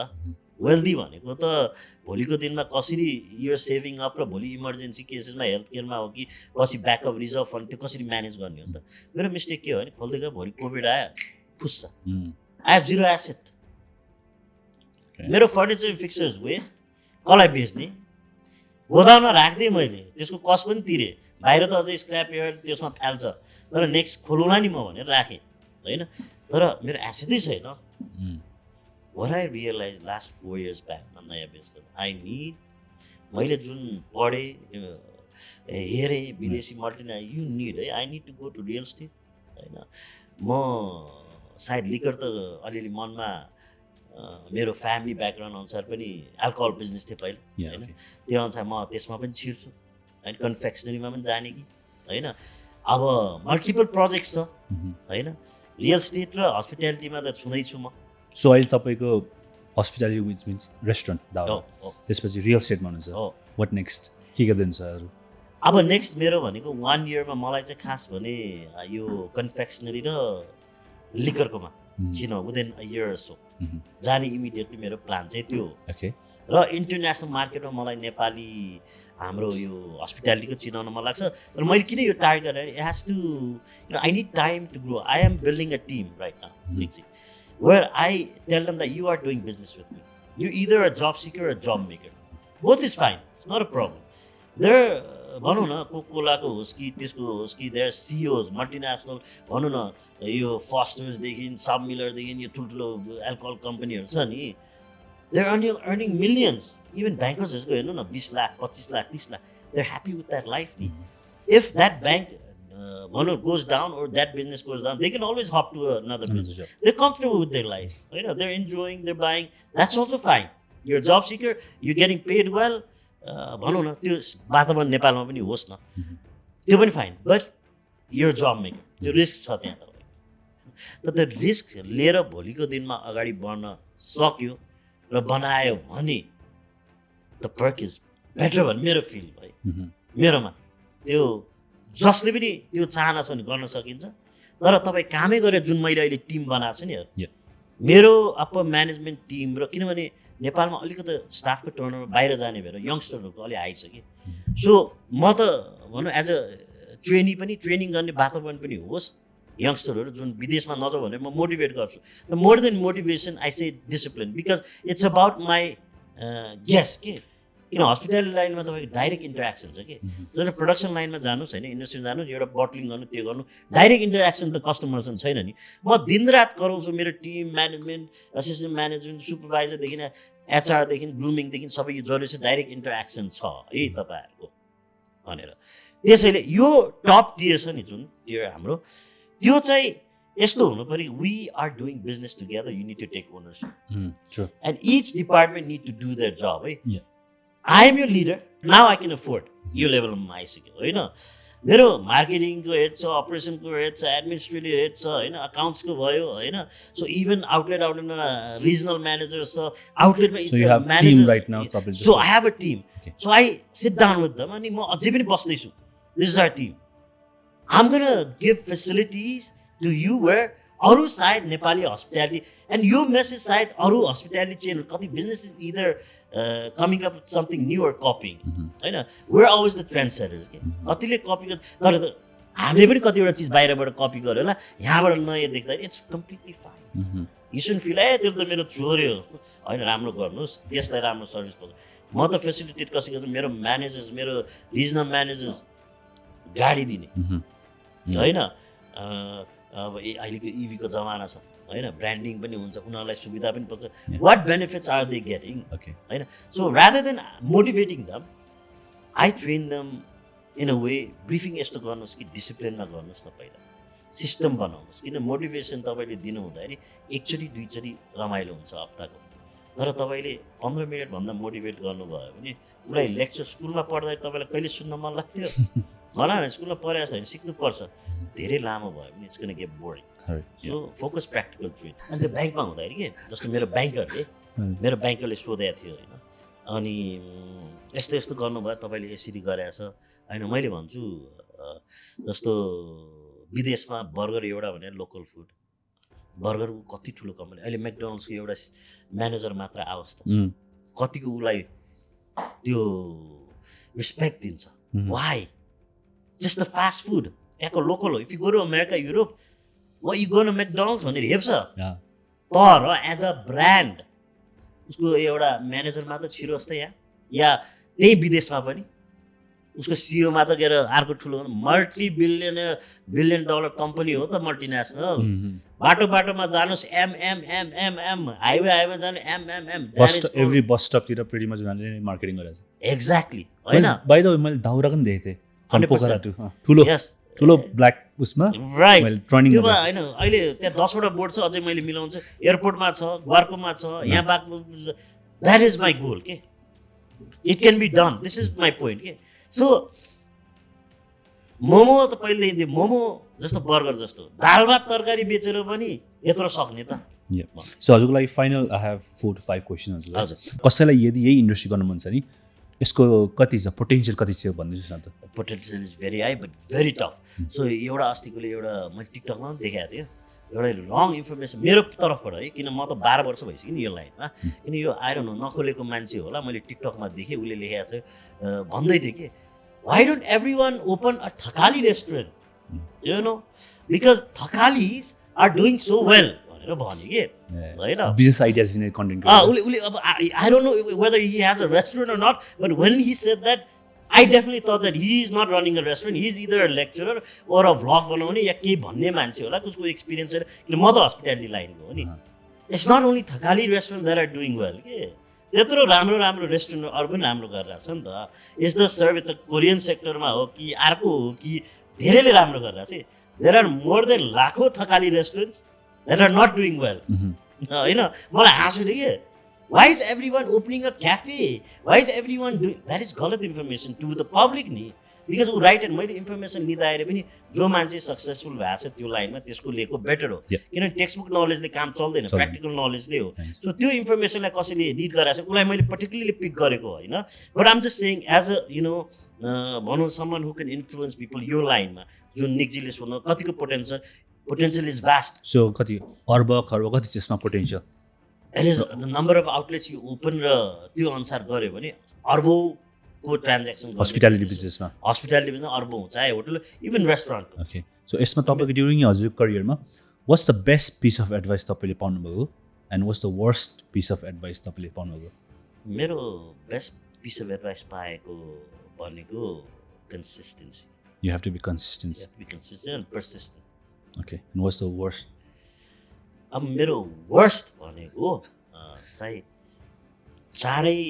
वेल्दी भनेको त भोलिको दिनमा कसरी यो सेभिङ अप र भोलि इमर्जेन्सी केसेसमा हेल्थ केयरमा हो कि पछि ब्याकअप रिजर्भ फन्ड त्यो कसरी म्यानेज गर्ने हो नि त। मेरो मिस्टेक के हो भने खोल्दै गयो भोलि कोभिड आयो फुस्छ आई हेभ जिरो एसेट। मेरो फर्निचर फिक्चर्स वेस्ट कसलाई बेच्ने गोदाममा राखिदिएँ मैले त्यसको कस्ट पनि तिरेँ बाहिर त अझै स्क्रैप यार्ड त्यसमा फाल्छ तर नेक्स्ट खोलौँला नि म भनेर राखेँ होइन। तर मेरो एसेटै छैन। What I realized last 4 years back नयाँ बिजनेस आई निड मैले जुन पढेँ हेरेँ विदेशी मल्टिनेसनल यु निड है I need to go to real estate होइन। म सायद लिकर त अलिअलि मनमा मेरो फ्यामिली ब्याकग्राउन्ड अनुसार पनि एल्कोहल बिजनेस थियो पहिला Yeah, होइन okay. त्यो अनुसार म त्यसमा पनि छिर्छु होइन कन्फेक्सनरीमा पनि जाने कि होइन अब मल्टिपल प्रोजेक्ट्स छ Mhm. होइन रियल स्टेट र हस्पिटालिटीमा त छुँदैछु म सो अहिले तपाईँको हस्पिटालिटी विच मिन्स रेस्टुरेन्ट हो दावा हो त्यसपछि रियल स्टेटमा हुनुहुन्छ हो वाट नेक्स्ट के दिन्छ अरू अब नेक्स्ट मेरो भनेको 1 इयरमा मलाई चाहिँ खास भने यो कन्फेक्सनरी र लिकरकोमा चिन विदिन अ इयर सो जाने इमिडिएटली मेरो प्लान चाहिँ त्यो हो ओके र इन्टरनेसनल मार्केटमा मलाई नेपाली हाम्रो यो हस्पिटालिटीको चिनाउन मन लाग्छ तर मैले किन यो टार्गेट गरेँ it has to I need time to grow I am building a team right now next where I tell them that you are doing business with me you either a job seeker a job maker both is fine it's not a problem there भनौँ न कोकाकोलाको होस् कि त्यसको होस् कि देयर सिओज मल्टिनेसनल भनौँ न यो फस्टर्सदेखि सब मिलरदेखि यो ठुल्ठुलो एल्कोहल कम्पनीहरू छ नि देयर अर्निङ मिलियन्स इभन ब्याङ्कर्सहरूको हेर्नु न 20 lakh 25 lakh 30 lakh there happy with that life नि इफ द्याट ब्याङ्क भनौँ goes down or that business goes down they can always hop to another business they're comfortable with their life right they're enjoying they're buying that's also fine you're a job seeker you're getting paid well भनौँ न त्यो वातावरण नेपालमा पनि होस् न त्यो पनि फाइन बट यो जब मेकर त्यो रिस्क छ त्यहाँ तपाईँको त त्यो रिस्क लिएर भोलिको दिनमा अगाडि बढ्न सक्यो र बनायो भने द पर्क इज बेटर भन्ने मेरो फिल भयो मेरोमा त्यो जसले पनि त्यो चाहना छ भने गर्न सकिन्छ तर तपाईँ कामै गरेर जुन मैले अहिले टिम बनाएको छु नि मेरो अप्पर म्यानेजमेन्ट टिम र किनभने नेपालमा अलिकति स्टाफको टर्नओभर बाहिर जाने भएर यङ्स्टरहरूको अलिक हाई छ कि सो म त भनौँ एज अ ट्रेनी पनि ट्रेनिङ गर्ने वातावरण पनि होस् यङ्स्टरहरू जुन विदेशमा नजाउँ भनेर म मोटिभेट गर्छु the more than motivation I say discipline because it's about my guess के किन हस्पिटल लाइनमा तपाईँको डाइरेक्ट इन्टरेक्सन छ कि जस्तो प्रोडक्सन लाइनमा जानुहोस् होइन इन्डस्ट्री जानुहोस् एउटा बटलिङ गर्नु त्यो गर्नु डाइरेक्ट इन्टरेक्सन त कस्टमरसँग छैन नि म दिनरात कराउँछु मेरो टिम म्यानेजमेन्ट असिस्टेन्ट म्यानेजमेन्ट सुपरभाइजरदेखि एचआरदेखि ग्रुमिङदेखि सबै यो जरुरी छ डाइरेक्ट इन्टरेक्सन छ है तपाईँहरूको भनेर त्यसैले यो टप टियर छ नि जुन टियर हाम्रो त्यो चाहिँ यस्तो हुनु पऱ्यो we are doing business together you need to take ownership and each department need to do their जब है आई एम यो leader now I can afford यो लेभलमा आइसक्यो होइन मेरो मार्केटिङको हेड छ अपरेसनको हेड छ एडमिनिस्ट्रेटिभ हेड छ होइन अकाउन्ट्सको भयो होइन सो इभन आउटलेटमा रिजनल म्यानेजर्स छ आउटलेटमा so I have a team so I sit down with them अनि म अझै पनि बस्दैछु this is our team I am gonna give facilities to you we're अरू सायद नेपाली हस्पिटालिटी एन्ड यो मेसेज सायद अरू हस्पिटालिटी चेन कति business is either coming up with something new or copying होइन we're always the trend setters के कतिले कपी तर हामीले पनि कतिवटा चिज बाहिरबाट कपी गर्यो होला यहाँबाट नयाँ देख्दाखेरि it's completely fine you soon feel त्यो त मेरो चोर्यो होइन राम्रो गर्नुहोस् देशलाई राम्रो सर्भिस पाउँछ म त फेसिलिटेट कसरी गर्छु मेरो म्यानेजर्स मेरो रिजनल म्यानेजर्स गाडी दिने होइन अब अहिलेको इभीको जमाना छ होइन ब्रान्डिङ पनि हुन्छ उनीहरूलाई सुविधा पनि पर्छ what benefits are they getting होइन so rather than motivating them I train them in a way briefing यस्तो गर्नुहोस् कि डिसिप्लिनमा गर्नुहोस् न पहिला सिस्टम बनाउनुहोस् किन मोटिभेसन तपाईँले दिनु हुँदाखेरि एकचोटि दुईचोटि रमाइलो हुन्छ हप्ताको तर तपाईँले 15 मिनटभन्दा मोटिभेट गर्नुभयो भने उसलाई लेक्चर स्कुलमा पढ्दाखेरि तपाईँलाई कहिले सुन्न मन लाग्थ्यो भन न स्कुलमा पढाएको छैन सिक्नुपर्छ धेरै लामो भयो भने it's gonna get boring so focus practical train अनि त्यो ब्याङ्कमा हुँदाखेरि के जस्तो मेरो ब्याङ्करले सोधेको थियो होइन अनि यस्तो यस्तो गर्नुभयो तपाईँले यसरी गरेछ होइन मैले भन्छु जस्तो विदेशमा बर्गर एउटा भने लोकल फुड बर्गरको कति ठुलो कम्पनी अहिले म्याकडोनल्ड्सको एउटा म्यानेजर मात्र आओस् त कतिको उसलाई त्यो रिस्पेक्ट दिन्छ why just the fast food त्यहाँको लोकल हो if you go to America Europe वा यु गो टु म्याकडोनल्ड्स भनेर हेप्छ तर एज अ ब्रान्ड उसको एउटा म्यानेजर मात्र छिरो जस्तै या त्यही विदेशमा पनि उसको सिओ मात्र गएर अर्को ठुलो बिलियन डलर कम्पनी हो त मल्टिनेसनल बाटोमा जानुहोस् एमएमएमएमएम हाइवे जानु एमएमएम एभ्री बस स्टपतिर प्रिटी मच उनीहरूले मार्केटिङ गरेछ एक्ज्याक्टली होइन बाइ द वे मैले दाउरा पनि देखेको थिएँ ठुलो ठुलो ब्ल्याक उसमा राइट मैले ट्रेनिङ त्योमा होइन अहिले त्यहाँ 10वटा बोर्ड छ अझै मैले मिलाउँछु एयरपोर्टमा छ ग्वार्कोमा छ यहाँ बाघ द्याट इज माई गोल के it can be done this is my point के सो मोमो त पहिलेदेखि मोमो जस्तो बर्गर जस्तो दाल भात तरकारी बेचेर पनि यत्रो सक्ने त सो हजुरको लागि final I have 4 to 5 question हजुर कसैलाई यदि यही इन्डस्ट्री गर्नु मन छ नि यसको कति छ पोटेन्सियल कति छ भनिदिनुहोस् न त potential is very high but very tough so एउटा अस्तिकोले एउटा मैले टिकटकमा पनि देखाएको थिएँ एउटा रङ इन्फर्मेसन मेरो तर्फबाट है किन म त 12 वर्ष भइसक्यो नि यो लाइनमा किन यो आएर नखोलेको मान्छे होला मैले टिकटकमा देखेँ उसले लेखेको छ भन्दै थियो कि why don't every one open a Thakali restaurant you know because Thakalis are doing so well भनेर भन्यो कि होइन बिजनेस आइडियाज दिने कन्टेन्ट उसले अब I don't know whether he has a restaurant or not but when he said that I definitely thought that he is not running a restaurant. He is either a lecturer or a vlog बनाउने या केही भन्ने मान्छे होला उसको एक्सपिरियन्स छैन किन म त हस्पिटालिटी लाइनको हो नि it's not only Thakali restaurant that are doing well के त्यत्रो राम्रो राम्रो रेस्टुरेन्ट अरू पनि राम्रो गरिरहेको छ नि त इज द सर्भिस त कोरियन सेक्टरमा हो कि अर्को हो कि धेरैले राम्रो गरिरहेको छ देयर आर मोर देन लाखौँ Thakali restaurants that are not doing well होइन मलाई हाँस उठ्यो कि why is everyone opening a cafe why is everyone doing that is galat information to the public ni because उ राइट एन्ड मैले इन्फर्मेसन लिँदा आएर पनि जो मान्छे सक्सेसफुल भएको छ त्यो लाइनमा त्यसको लिएको बेटर हो किनभने टेक्स्टबुक नलेजले काम चल्दैन प्र्याक्टिकल नलेजले हो सो त्यो इन्फर्मेसनलाई कसैले रिड गराएको छ उसलाई मैले पर्टिकुलरली पिक गरेको होइन but I'm just saying as a you know भनौँ someone who can influence people यो लाइनमा जुन निक्जीले सोध्नु कतिको पोटेन्सियल इज भास्ट सो कति अर्ब खर्ब कति छ यसमा potential it is the number of outlets you open र त्यो अनुसार गऱ्यो भने अर्बौँको ट्रान्ज्याक्सन हस्पिटालिटी बिजनेसमा अर्बौँ चाहे hotel even restaurant okay so यसमा तपाईँको ड्युरिङ हजुरको करियरमा what's the best piece of advice तपाईँले पाउनुभएको and what's the worst piece of advice तपाईँले पाउनुभएको मेरो बेस्ट पिस अफ एडभाइस पाएको भनेको consistency you have to be consistent persistent okay and what's the worst अब मेरो वर्स्ट भनेको चाहिँ चाँडै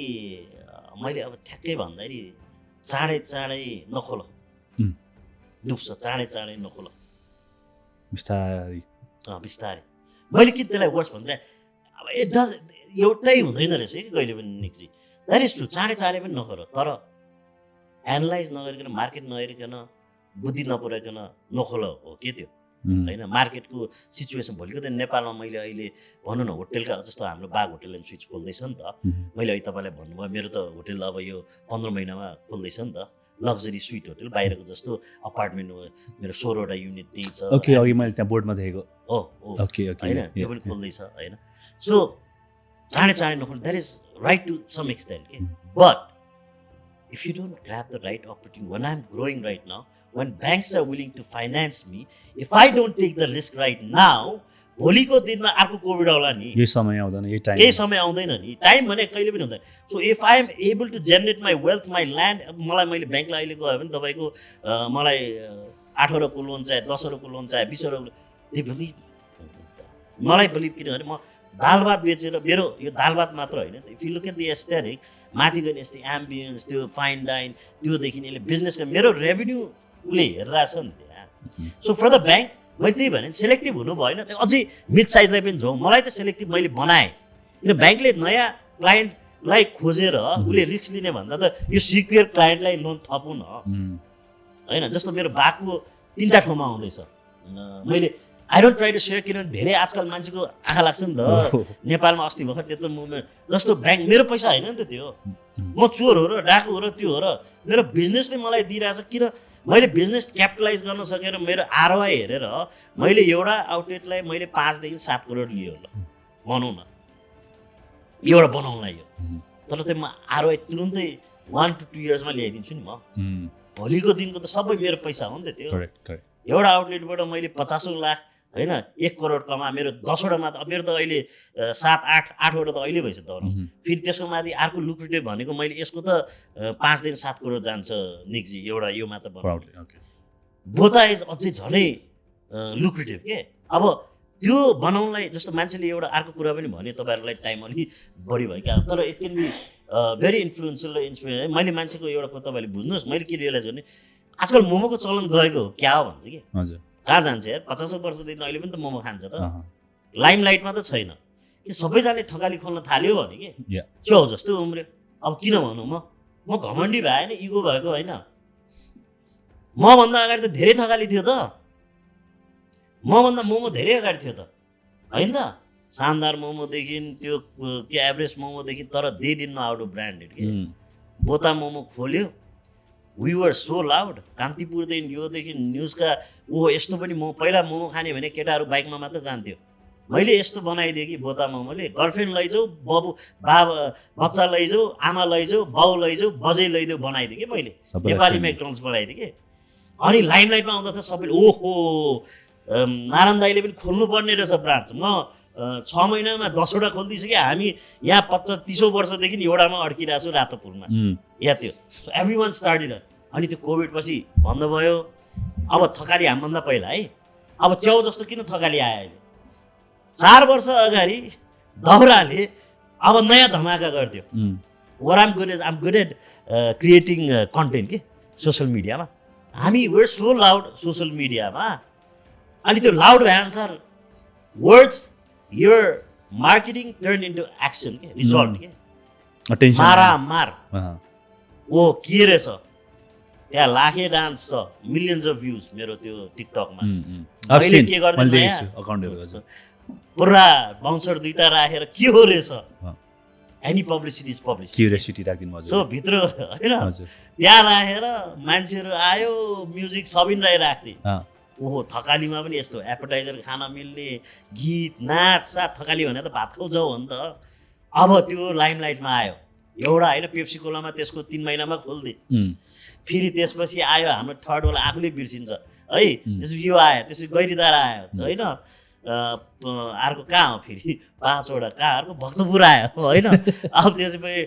मैले अब ठ्याक्कै भन्दाखेरि चाँडै नखोल डुब्छ चाँडै नखोल बिस्तारै मैले किन त्यसलाई वर्स्ट भन्दा अब इट डज एउटै हुँदैन रहेछ कि कहिले पनि निक्जी द्याट इज ट्रु चाँडै पनि नखोल तर एनालाइज नगरिकन मार्केट नहेरिकन बुद्धि नपुऱ्याइकन नखोल हो के त्यो होइन मार्केटको सिचुएसन भोलिको दिन नेपालमा मैले अहिले भनौँ न होटेलका जस्तो हाम्रो बाघ होटेल एन्ड स्विट्स खोल्दैछ नि त मैले अहिले तपाईँलाई भन्नुभयो मेरो त होटेल अब यो 15 महिनामा खोल्दैछ नि त लग्जरी स्विट होटेल बाहिरको जस्तो अपार्टमेन्ट हो मेरो 16वटा युनिट त्यही छ ओके अघि मैले त्यहाँ बोर्डमा देखेको हो ओके होइन त्यो पनि खोल्दैछ होइन सो चाँडै नखोल that is right to some extent के but if you don't grab the right opportunity when I'm growing right now when banks are willing to finance me if I don't take the risk right now भोलिको दिनमा अर्को कोभिड आउला नि यही समय आउँदैन यही टाइम केही समय आउँदैन नि टाइम भने कहिले पनि हुँदैन so if I am able to generate my wealth my land मलाई मैले ब्याङ्कलाई अहिले गयो भने तपाईँको मलाई 8 अरबको लोन चाहे 10 अरबको लोन चाहे 20 अरबको दे बिलिभ मलाई बिलिभ किनभने म दाल भात बेचेर मेरो यो दाल भात मात्र होइन if you look at the aesthetic माथि गयो यस्तै एम्बियन्स त्यो फाइन डाइन त्योदेखि यसले बिजनेसको मेरो रेभेन्यू उसले हेरिरहेछ नि त्यहाँ सो फर द ब्याङ्क मैले त्यही भने सेलेक्टिभ हुनु भएन त्यो अझै मिड साइजलाई पनि जाउँ मलाई त सेलेक्टिभ मैले बनाएँ किन ब्याङ्कले नयाँ क्लाइन्टलाई खोजेर उसले रिस्क लिने भन्दा त यो सिक्योर क्लाइन्टलाई लोन थपौँ न होइन जस्तो मेरो बाको 3टा ठाउँमा आउँदैछ मैले I don't try to share किनभने धेरै आजकल मान्छेको आँखा लाग्छ नि त नेपालमा अस्ति भर्खर त्यत्रो मुभमेन्ट जस्तो ब्याङ्क मेरो पैसा होइन नि त त्यो म चोर हो र डाकु हो र त्यो हो र मेरो बिजनेसले मलाई दिइरहेछ किन मैले बिजनेस क्यापिटलाइज गर्न सकेर मेरो आरओआई हेरेर मैले एउटा आउटलेटलाई मैले 5 देखि 7 करोड लियो ल भनौँ न एउटा बनाउनलाई यो तर त्यो म आरओआई तुरुन्तै 1 to 2 इयर्समा ल्याइदिन्छु नि म भोलिको दिनको त सबै मेरो पैसा हो नि त त्यो एउटा आउटलेटबाट मैले 50 लाख होइन 1 करोड कमा मेरो 10वटामा त मेरो त अहिले 7-8 त अहिले भइसक्यो त फेरि त्यसको माथि अर्को लुक्रेटिभ भनेको मैले यसको त 5 देखि 7 करोड जान्छ निक्जी एउटा यो मात्र बनाउने बोता इज अझै झनै लुक्रेटिभ के अब त्यो बनाउनलाई जस्तो मान्छेले एउटा अर्को कुरा पनि भने तपाईँहरूलाई टाइम अलि बढी भयो क्या तर it can be very influential र इन्फ्लुएन्स मैले मान्छेको एउटा तपाईँले बुझ्नुहोस् मैले के रियलाइज गर्ने आजकल मोमोको चलन गएको हो क्या हो भन्छ कि हजुर कहाँ जान्छ यार 50 वर्षदेखि अहिले पनि त मोमो खान्छ त अहँ, लाइमलाइटमा त छैन कि सबैजनाले ठकाली खोल्न थाल्यो भने कि Yeah. च्याउ जस्तो उम्रियो अब किन भनौँ म घमण्डी भएन इगो भएको होइन मभन्दा अगाडि त धेरै ठकाली थियो त मभन्दा मोमो धेरै अगाडि थियो त होइन त शानदार मोमोदेखि त्यो के एभरेस्ट मोमोदेखि तर they did know how to branded के उम्, बोता मोमो खोल्यो वी वर सो लाउड कान्तिपुरदेखि योदेखि न्युजका यस्तो पनि पहिला मोमो खाने भने केटाहरू बाइकमा मात्र जान्थ्यो मैले यस्तो बनाइदिएँ कि बोता मोमोले गर्लफ्रेन्ड लैजाऊ बाबा बच्चा लैजाऊ आमा लैजाऊ बाउ लैजाऊ बजै लैजाऊ बनाइदिएँ कि मैले सबैलाई नेपाली friendly. म्याकडोनल्ड्स बनाइदिएँ कि अनि लाइमलाइटमा आउँदा चाहिँ सबैले ओहो नारायण दाईले पनि खोल्नुपर्ने रहेछ ब्रान्च म 6 महिनामा 10वटा खोलिदिइसकेँ हामी यहाँ 25-30 वर्षदेखि एउटामा अड्किरहेको छु रातोपुरमा उम्, या त्यो सो एभ्री वान स्टार्टेड अनि त्यो कोभिड पछि भन्नुभयो अब थकाली हामीभन्दा पहिला है अब च्याउ जस्तो किन थकाली आयो अहिले 4 वर्ष अगाडि दाउराले अब नयाँ धमाका गरिदियो um, I'm good at creating content के सोसियल मिडियामा हामी वेयर सो लाउड सोसियल मिडियामा अनि त्यो लाउड भएअनुसार words your marketing turned into action के result के attention. मारामार अहँ, के रहेछ त्यहाँ लाखे डान्स छ मिलियन्स अफ भ्युज मेरो त्यो टिकटकमा उम्, उम्. I've मैले seen, के गर्दै मैले नयाँ? देखेको छु अकाउन्टहरू हजुर पुरा बाउन्सर दुईटा राखेर के हो रहेछ अँ। Any publicity is publicity curiosity राखिदिनु सो हजुर भित्र होइन हजुर त्यहाँ राखेर मान्छेहरू आयो म्युजिक सबिन राई राख्थे अँ, ओहो थकालीमा पनि यस्तो एपटाइजर खान मिल्ने गीत नाच साथ थकाली भने त भात खाउ जाऊ हो नि त अब त्यो लाइमलाइटमा आयो एउटा होइन पेप्सी कोलामा त्यसको 3 महिनामा खोलिदिए उम्, फेरि त्यसपछि आयो हाम्रो थर्डवाला आफूले बिर्सिन्छ है त्यसपछि यो आयो त्यसपछि गैरीदारा आयो होइन अर्को कहाँ हो फेरि 5वटा कहाँ अर्को भक्तपुर आयो होइन अब त्यसपछि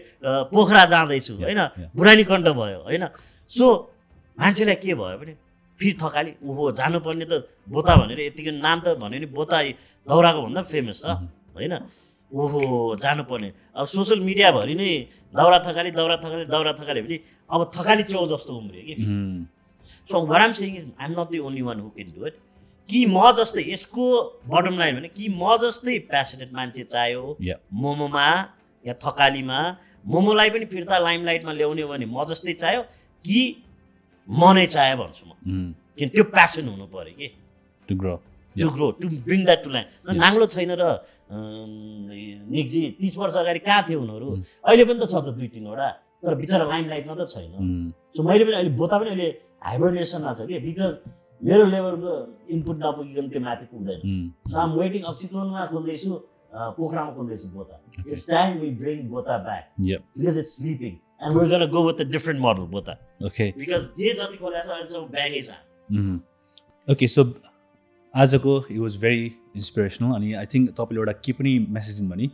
पोखरा जाँदैछु होइन बुढानी कण्ठ भयो होइन सो मान्छेलाई के भयो भने फेरि थकाली ओहो जानुपर्ने त बोता भनेर यतिको नाम त भन्यो नि बोता दाउराको भन्दा फेमस छ होइन ओहो जानुपर्ने अब सोसियल मिडियाभरि नै दाउरा थकाली भने अब थकाली च्याउ जस्तो उम्रियो कि um, so what I'm saying is I am not the only one who can do it कि म जस्तै यसको बटम लाइन भने कि म जस्तै प्यासनेट मान्छे चाहियो Yeah. मोमोमा या थकालीमा मोमोलाई पनि फिर्ता लाइमलाइटमा ल्याउने हो भने म जस्तै चाहियो कि म नै चाहे भन्छु म उम्, किन त्यो प्यासन हुनु पऱ्यो कि to grow. To grow to bring that to line नाङ्लो छैन र निकजी 30 वर्ष अगाडि कहाँ थियो उनीहरू अहिले पनि त छ त 2-3वटा तर बिचरा लाइमलाइटमा त छैन उम्, सो मैले पनि अहिले बोता पनि अहिले हाइबरनेसनमा छ कि बिकज मेरो लेभलको इनपुट नपुगिकन त्यो माथि पुग्दैन उम्, सो आम वेटिङ अब चितवनमा खोल्दैछु पोखरामा खोल्दैछु बोता इट्स टाइम वी ब्रिङ बोता back Yep. Because it's sleeping and we're gonna go with a different model बोता okay. बिकज जे जति खोलेको छ अहिले सब ब्यागै छ Mhm. Okay, so आजको इट वाज भेरी इन्सपिरेसनल अनि आई थिङ्क तपाईँले एउटा के पनि मेसेज दिनु भने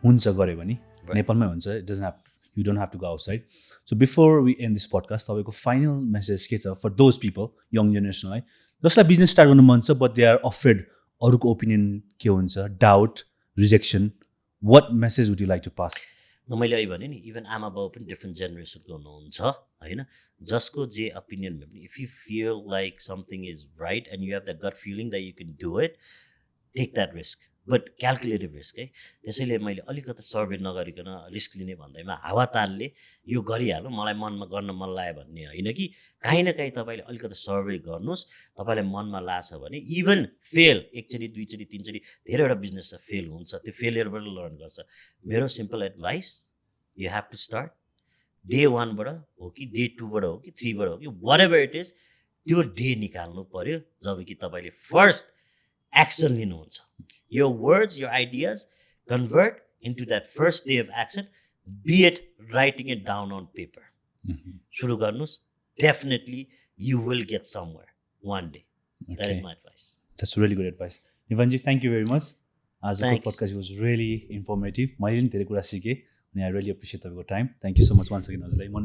हुन्छ गऱ्यो भने नेपालमै हुन्छ it doesn't have you don't have to go outside so before we end this podcast तपाईँको फाइनल मेसेज के छ फर दोज पिपल यङ जेनेरेसनलाई जसलाई बिजनेस स्टार्ट गर्नु मन छ बट दे आर अफ्रेड अरूको ओपिनियन के हुन्छ doubt rejection what message would you like to pass मैले अहिले भने नि इभन आमा बाउ पनि डिफ्रेन्ट जेनेरेसनको हुनुहुन्छ होइन जसको जे ओपिनियन भए पनि if you feel like something is right and you have the gut feeling that you can do it take that risk but calculative risk है त्यसैले मैले अलिकति सर्भे नगरिकन रिस्क लिने भन्दैमा हावातालले यो गरिहाल्नु मलाई मनमा गर्न मन लाग्यो भन्ने होइन कि काहीँ न काहीँ तपाईँले अलिकति सर्भे गर्नुहोस् तपाईँलाई मनमा लाग्छ भने इभन फेल एकचोटि दुईचोटि तिनचोटि धेरैवटा बिजनेस त फेल हुन्छ त्यो फेलियरबाट लर्न गर्छ मेरो simple advice you have to start day 1बाट हो कि डे 2बाट हो कि 3बाट हो कि वाट एभर इट इज त्यो डे निकाल्नु पर्यो जब कि तपाईँले फर्स्ट एक्सन लिनुहुन्छ your words, your ideas convert into that first day of action, be it writing it down on paper. Shuru garnus, definitely you will get somewhere one day. Okay. That is my advice. That's really good advice. Nivanji, thank you very much. As a podcast was really informative. I really appreciate your time. Thank you so much once again.